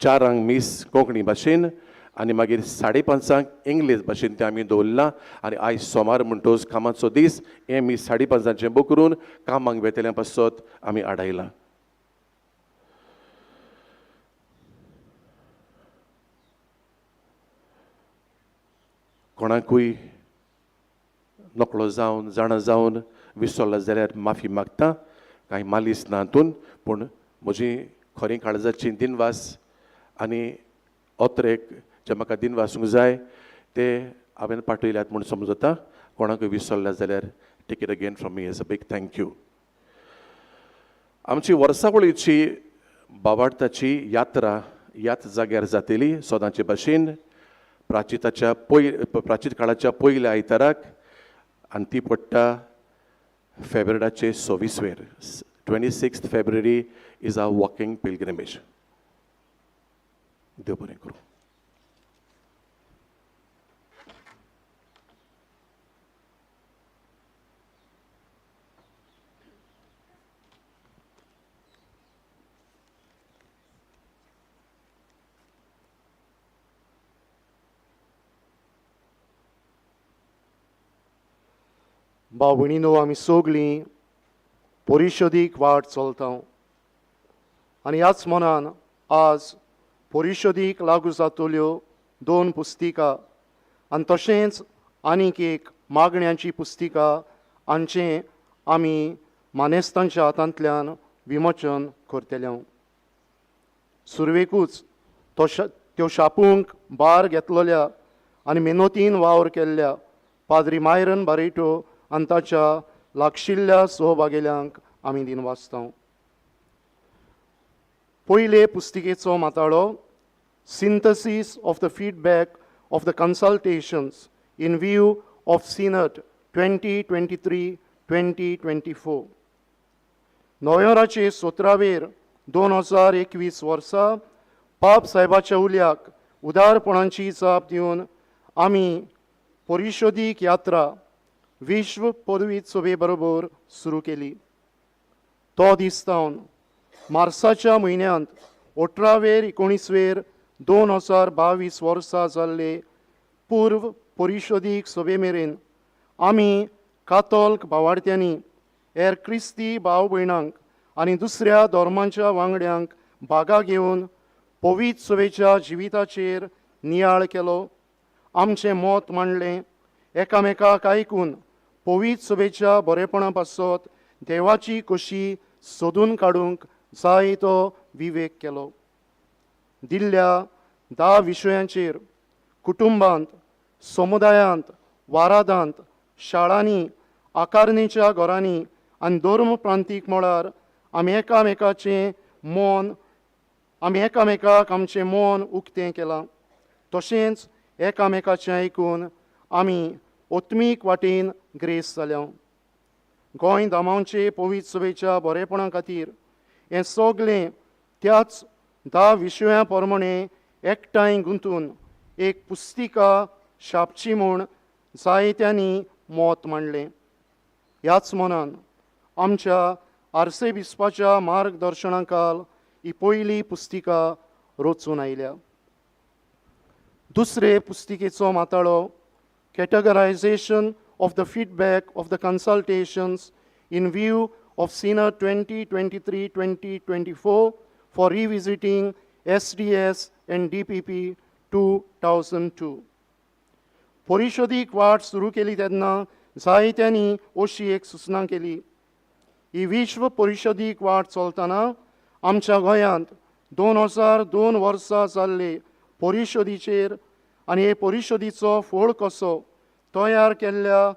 4 मीस कोंकणी भाशेन आनी मागीर 5:30 इंग्लीश भाशेन तें आमी दवरलां. आनी आयज सोमार म्हणटोच कामाचो दीस हें मीस 5:30 बकरून कामाक वेतल्या पासत आमी आडायलां. कोणाकूय नकळो जावन जाणा जावन विसरला जाल्यार माफी मागता. कांय मालीस ना हातून पूण म्हजी खरी काळजाची दिनवास आनी ओत्रेक जे म्हाका दिनवासूंक जाय ते हांवें पाठयल्यात म्हूण समजता. कोणाकूय विसरला जाल्यार take it again from me as a big thank you. आमची वर्सावळीची बावार्थाची यात्रा ह्याच जाग्यार जातली सदांचे भाशेन प्राचीन काळाच्या पयल्या आयताराक आनी ती पडटा फेब्रुवारीचे 26 26 फेब्रुवारी इज अ वॉकिंग पिलग्रिमेज. देव बरें करूं. भाव भयणीनो, आमी सगळीं परिशदीक वाट चलता आनी ह्याच मनान आज परिशदीक लागू जातल्यो 2 पुस्तिकां आनी तशेंच आनीक एक मागण्यांची पुस्तिका हांचें आमी मानेस्तांच्या हातांतल्यान विमोचन करतले. सुरवेकूच त्यो शापूंक भार घेतलेल्या आनी मेहनतीन वावर केल्ल्या पाद्री मायरन बारेटो आनी ताच्या लागशिल्ल्या सहभागिल्यांक आमी दिन वाचता. पयले पुस्तिकेचो माताळो Synthesis of the feedback of the consultations in view of Synod 2023-2024. नोव्हेंबराचे 17वेर 2021 वर्सा पाप साहेबाच्या उल्याक उदारपणाची जाप दिवन आमी परिशदीक यात्रा विश्व पदवी सभे बरोबर सुरू केली. तो दीस सावन मार्साच्या म्हयन्यांत 18-19 2022 वर्सा जाल्ले पूर्व परिशदीक सभे मेरेन आमी कातोल्क भावार्थ्यांनी हेर क्रिस्ती भाव भयणांक आनी दुसऱ्या धर्मांच्या वांगड्यांक भागा घेवन पवित्र सभेच्या जिविताचेर नियाळ केलो. आमचें मत मांडलें. एकामेकाक आयकून पवित्र सभेच्या बरेपणा पासत देवाची कशी सोदून काडूंक जाय तो विवेक केलो. दिल्ल्या 10 विशयांचेर कुटुंबांत, समुदायांत, वारादांत, शाळांनी, आकारणीच्या घरांनी आनी धर्म प्रांतीक मळार आमी एकामेकाक आमचें मन उक्तें केलां. तशेंच एकामेकाचें आयकून आमी ओत्मीक वाटेन ग्रेस जाल्या. गोंय धामांचे पवित्र सभेच्या बरेपणा खातीर हें सगळें त्याच 10 विशयां प्रमाणे एकठांय गुंतून एक पुस्तिका छापची म्हूण जायत्यांनी मत मांडलें. ह्याच मनान आमच्या आर्सेबिस्पाच्या मार्गदर्शना खाल ही पयली पुस्तिका रचून आयल्या. दुसरे पुस्तिकेचो माताळो Categorization of the feedback of the consultations in view of Synod 2023-2024 for revisiting SDS and DPP 2002. परिशदीक वाट सुरू केली तेन्ना जायत्यांनी अशी एक सुचना केली. ही विश्व परिशदीक वाट चलतना आमच्या गोंयांत 2002 वर्सा जाल्ले परिशदीचेर आनी हे परिशदीचो फळ कसो तयार केल्ल्या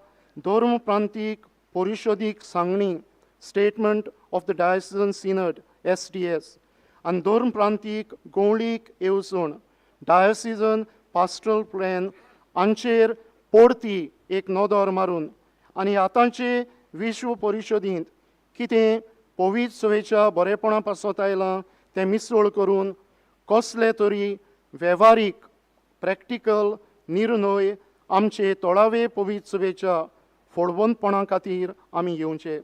धर्म प्रांतीक परिशदीक सांगणी स्टेटमेंट ऑफ द डायसिजन सिनड SDS आनी धर्म प्रांतीक गवळीक येवजण डायसिजन पास्टरल प्लॅन हांचेर परती एक नदर मारून आनी आतांचे विश्व परिशदींत कितें पवित्र सभेच्या बरेपणा पासत आयलां तें मिसळ करून कसले तरी वेव्हारीक प्रॅक्टिकल निर्णय आमचे थोडावे पवित्र सभेच्या फळवंतपणा खातीर आमी घेवचे.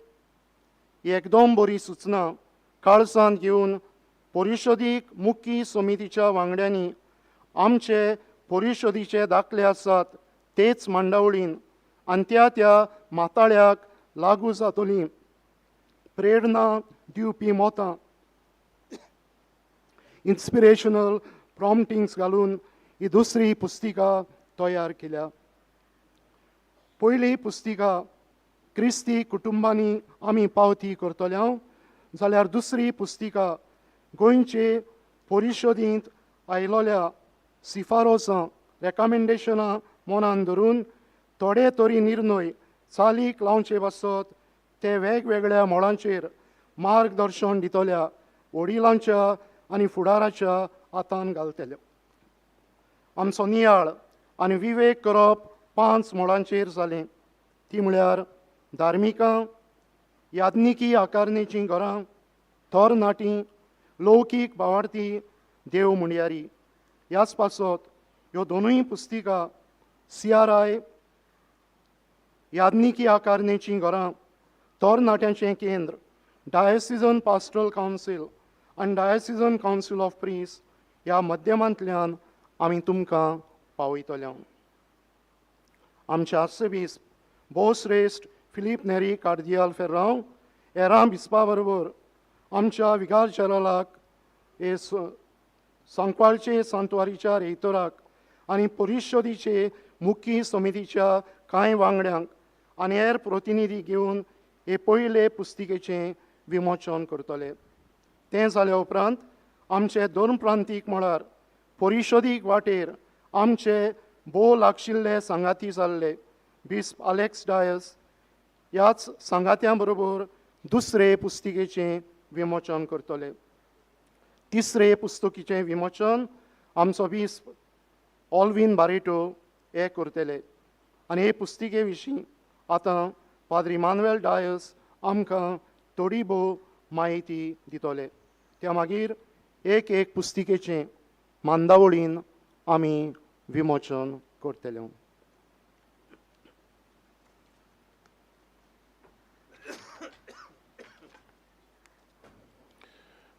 एकदम बरी सुचना काळजांत घेवन परिशदीक मुख्य समितीच्या वांगड्यांनी आमचे परिशदीचे दाखले आसात तेच मांडावळीन आनी त्या माताळ्याक लागू जातलीं प्रेरणा दिवपी मतां इन्स्पिरेशनल प्रॉम्प्टिंग्स घालून ही दुसरी पुस्तिका तयार केल्या. पयली पुस्तिका क्रिस्ती कुटुंबांनी आमी पावती करतल्या जाल्यार दुसरी पुस्तिका गोंयचे परिशदींत आयलोल्या शिफारसां रेकमेंडेशनां मनान धरून थोडे तरी निर्णय चालीक लावचे पासत ते वेगवेगळ्या मळांचेर मार्गदर्शन दितल्या वडिलांच्या आनी फुडाराच्या हातान घालतले. आमचो नियाळ आनी विवेक करप 5 मळांचेर जालें. ती म्हळ्यार धार्मिकां, याज्ञिकी आकारणेचीं घरां, थोर नाटीं, लौकीक भावार्थी, देव म्हणयारी. ह्याच पासत ह्यो दोनूय पुस्तिका CRI याज्ञिकी आकारणेचीं घरां, थोर नाट्यांचें केंद्र, डायसिजन पास्टरल कावन्सील आनी डायसिजन कावन्सील ऑफ प्रीस्ट ह्या माध्यमांतल्यान आमी तुमकां पावयतले. आमचे आर्सबिस्प भोव श्रेश्ठ फिलीप नेरी कार्दियाल फेर्रांव हेरां बिस्पा बरोबर आमच्या विगारचेरालाक हे सांकवाळचे सांतवारीच्या रेतोराक आनी परिशोधीचे मुख्य समितीच्या कांय वांगड्यांक आनी हेर प्रतिनिधी घेवन हे पयले पुस्तिकेचें विमोचन करतले. तें जाल्या उपरांत आमचे दोन प्रांतीक म्हळ्यार परिशोधीक वाटेर आमचे भोव लागशिल्ले सांगाती जाल्ले बिस्प अलेक्स डायस ह्याच सांगात्यां बरोबर दुसरे पुस्तिकेचें विमोचन करतले. तिसरे पुस्तकीचें विमोचन आमचो बिस्प ऑल्विन बारेटो हे करतले. आनी हे पुस्तिके विशीं आतां पाद्री मानुएल डायस आमकां थोडी भोव म्हायती दितले. त्या मागीर एक पुस्तिकेचें मांदावळीन आमी विमोचन करतले.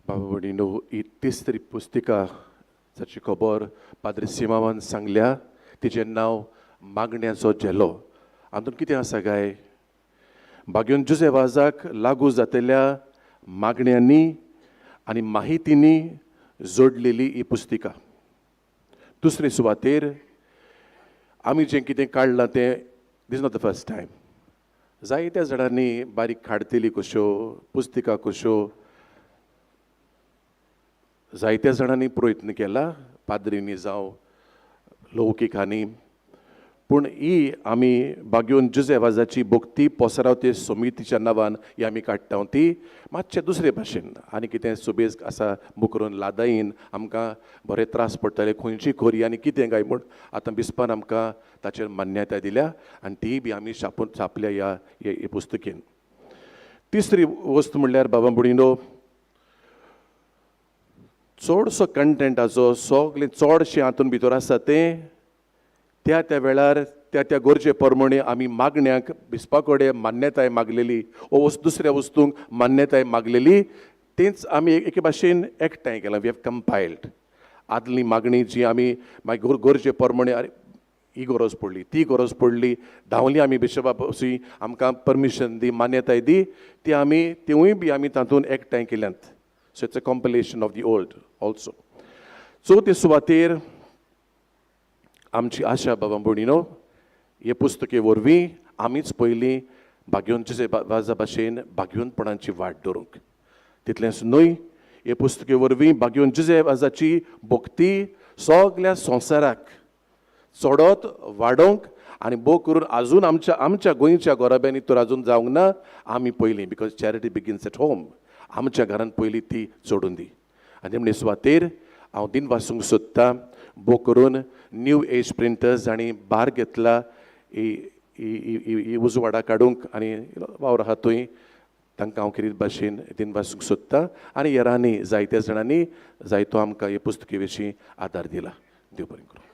बाबा भयणीनो, ही तिसरी पुस्तिका जाची खबर पाद्री सिमावान सांगल्या तिचें नांव मागण्याचो झेलो. हातूंत कितें आसा काय, भाग्योन जुजे वाजाक लागू जातल्या मागण्यांनी आनी माहितींनी जोडलेली ही पुस्तिका. दुसरे सुवातेर आमी जें कितें काडलां तें दीस नॉट द फर्स्ट टायम. जायत्या जाणांनी बारीक खाडतेली कश्यो पुस्तिका कश्यो जायत्या जाणांनी प्रयत्न केला, पाद्रींनी जावं लौकिकांनी. पूण ही आमी भाग्योन जुजे वाजाची भक्ती पोसरावते समितीच्या नांवान ही आमी काडटा ती मातशे दुसरे भाशेन आनी कितें सुबेज आसा मुकरून लादायीन आमकां बरे त्रास पडटले खंयची खोरी आनी कितें काय म्हूण आतां बिस्पान आमकां ताचेर मान्यताय दिल्या आनी ती बी आमी छापल्या ह्या पुस्तकेन. तिसरी वस्त म्हणल्यार बाबा भयणीनो, चडसो कंटेंटाचो सगलें चडशें हातून भितर आसा तें त्या वेळार त्या गरजे प्रमाणे आमी मागण्यांक बिस्पा कडेन मान्यताय मागलेली ओ दुसऱ्या वस्तूंक मान्यताय मागलेली तेंच आमी एके भाशेन एकठांय केलां. वी हॅव कंपायल्ड आदली मागणी जी आमी मागीर गरजे प्रमाणे ही गरज पडली ती गरज पडली धांवली आमी बिशपाक अशी आमकां परमिशन दी मान्यताय दी ती आमी तिवूय बी आमी तातूंत एकठांय केल्यांत. So it's a compilation of the old also. चवथे सुवातेर आमची आशा बाबा भयणीनो, हे पुस्तके वरवीं आमीच पयलीं भाग्योनचे वाजा भाशेन भाग्योनपणांची वाट धरूंक. तितलेंच न्हय, हे पुस्तके वरवीं भाग्योन जुजे वाजाची भक्ती सगल्या संवसाराक चडत वाडोवंक आनी भोव करून आजून आमच्या गोंयच्या गोराब्यांनी तर आजून जावंक ना. आमी पयलीं because charity begins at home आमच्या घरांत पयलीं ती जोडून दी. आनी म्हणचे सुवातेर हांव दिन वाचूंक सोदतां भोव करून न्यू एज प्रिंटर्स आनी भार घेतला ही उजवाडा काडूंक आनी वावर आहा थंय तांकां हांव कितें भाशेन दिन वाचूंक सोदतां. आनी हेरांनी जायत्या जाणांनी जायतो आमकां हे पुस्तके विशीं आदार दिला. देव बरें करूं.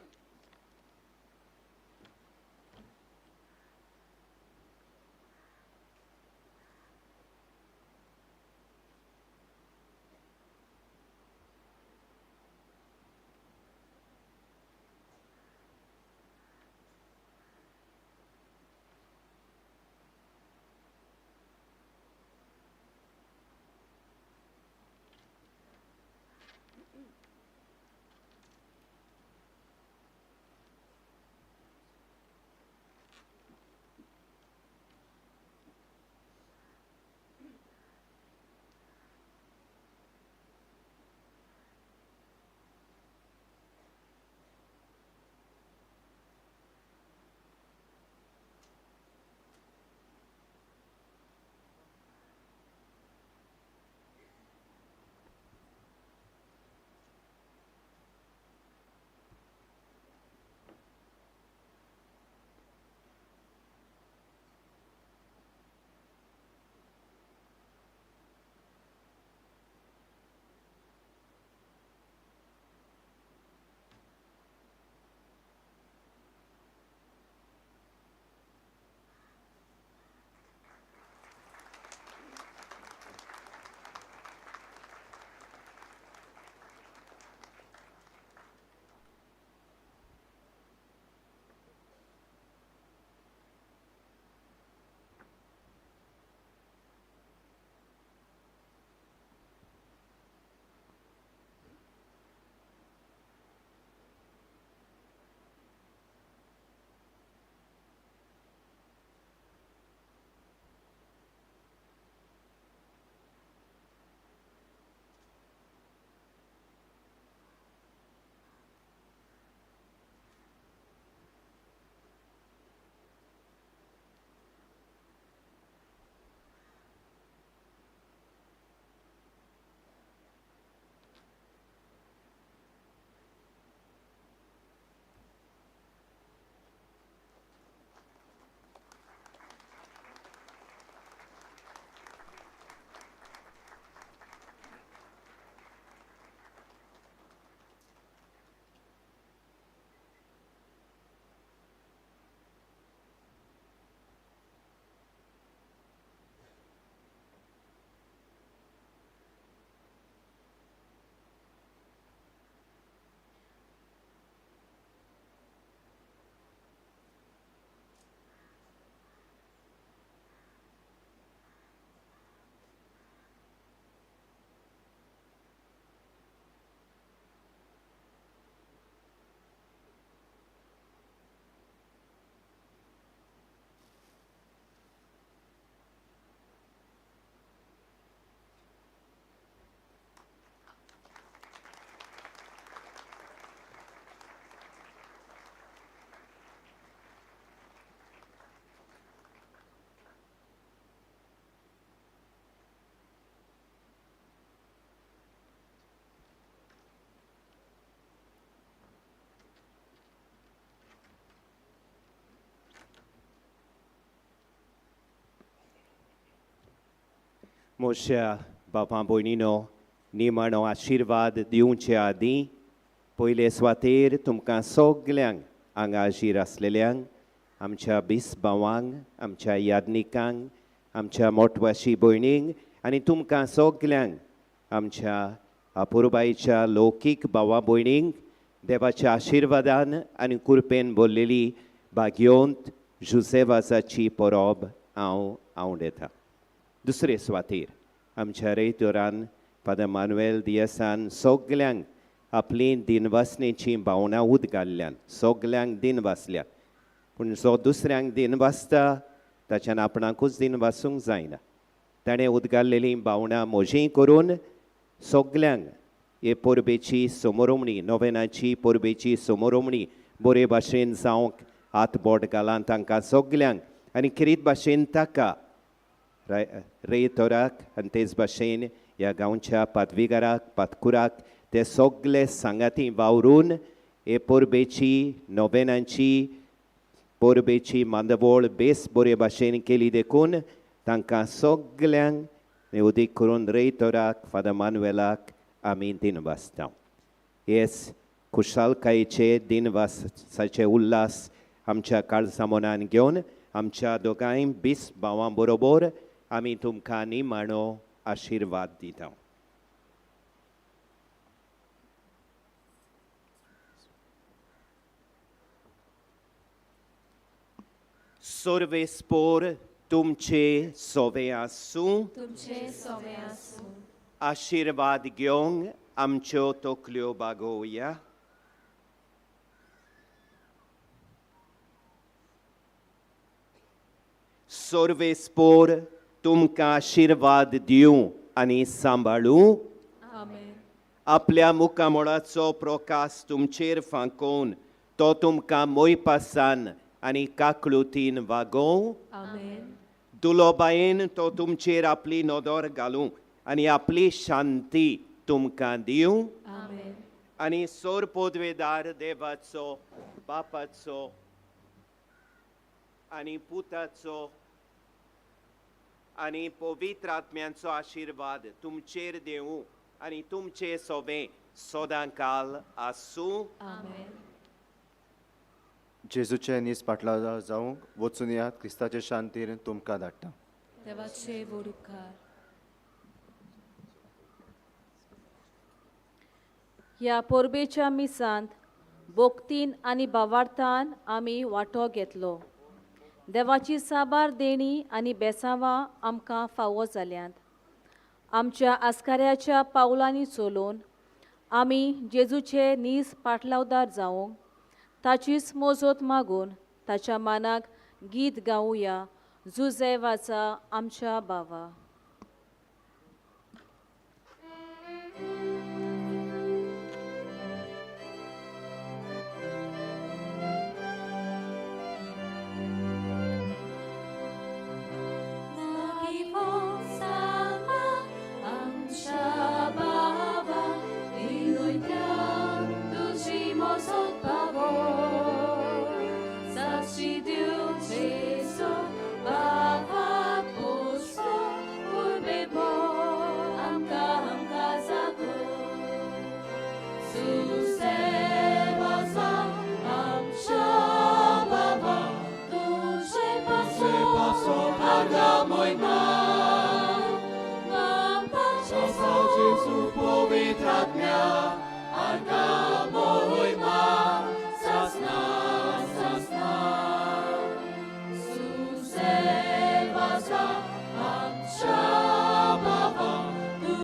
म्हज्या बापां भयणीनो निमाणो आशिर्वाद दिवचे आदीं पयले सुवातेर तुमकां सगल्यांक हांगा हाजीर आसलेल्यांक आमच्या बीस भावांक आमच्या यादनिकांक आमच्या मोठवाशी भयणींक आनी तुमकां सगल्यांक आमच्या अपुरबायेच्या लौकीक भावा भयणींक देवाच्या आशिर्वादान आनी कृपेन भरलेली भाग्योंत जुसेवासाची परब हांव आवडयतां. दुसरे सुवातेर आमच्या रेतोरान फादर मानुएल दियासान सगल्यांक आपली दिनवासनेची भावना उद घाल्ल्यान सगल्यांक दिन वाचल्या पूण जो दुसऱ्यांक दिन वाचता ताच्यान आपणाकूच दिन वाचूंक जायना. ताणें उदगाल्लेली भावना मोजी करून सगल्यांक हे परबेची समोरवणी नोवेनाची परबेची समोरवणी बरे भाशेन जावंक हात बोट घालान तांकां सगल्यांक आनी खरीत भाशेन ताका रेतोराक आनी तेच भाशेन ह्या गांवच्या पादवीगाराक पातकुराक ते सगळे सांगाती वावरून हे परबेची नोवेनांची परबेची मांदवळ बेस बरे भाशेन केली देखून तांकां सगल्यांक उदीक करून रेतोराक फादर मानुएलाक आमी दिन वाचता. हेच खुशालकायेचे दिन वासाचे उल्हास आमच्या काळजामोनान घेवन आमच्या दोगांय बीस भावां बरोबर आमी तुमकां निमाणो आशिर्वाद दिता. सर्वेस्पोर तुमचे सोवे आसूं आशिर्वाद घेवंक आमच्यो तकल्यो बागोवया. सर्वेस्पोर तुमकां आशिर्वाद दिवं आनी सांबाळूं. आपल्या मुखामोळाचो प्रकाश तुमचेर फांकोवन तो तुमकां मोयपासान आनी काकळुतीन वागोव. दुलोबायेन तो तुमचेर आपली नदर घालूं आनी आपली शांती तुमकां दिवं. आनी सोर पोदवेदार देवाचो बापाचो आनी पुताचो आनी पवित्र आत्म्याचो आशिर्वाद तुमचेर देवूं आनी तुमचे सोबे सदांकाल आसूं. जेजूचे नीज पाटला जावंक वचून यात क्रिस्ताचे शांतीन तुमकां धाडटा. देवाचे बूड उपकार. ह्या परबेच्या मिसांत भोक्तीन आनी भावार्थान आमी वांटो घेतलो. देवाची साबार देणी आनी बेसांवां आमकां फावो जाल्यांत. आमच्या आस्काऱ्याच्या पावलांनी चलोवन आमी जेजूचे नीज पाटलावदार जावंक ताचीच मोजत मागून ताच्या मानाक गीत गावया. जुजे वाचा आमच्या बावा.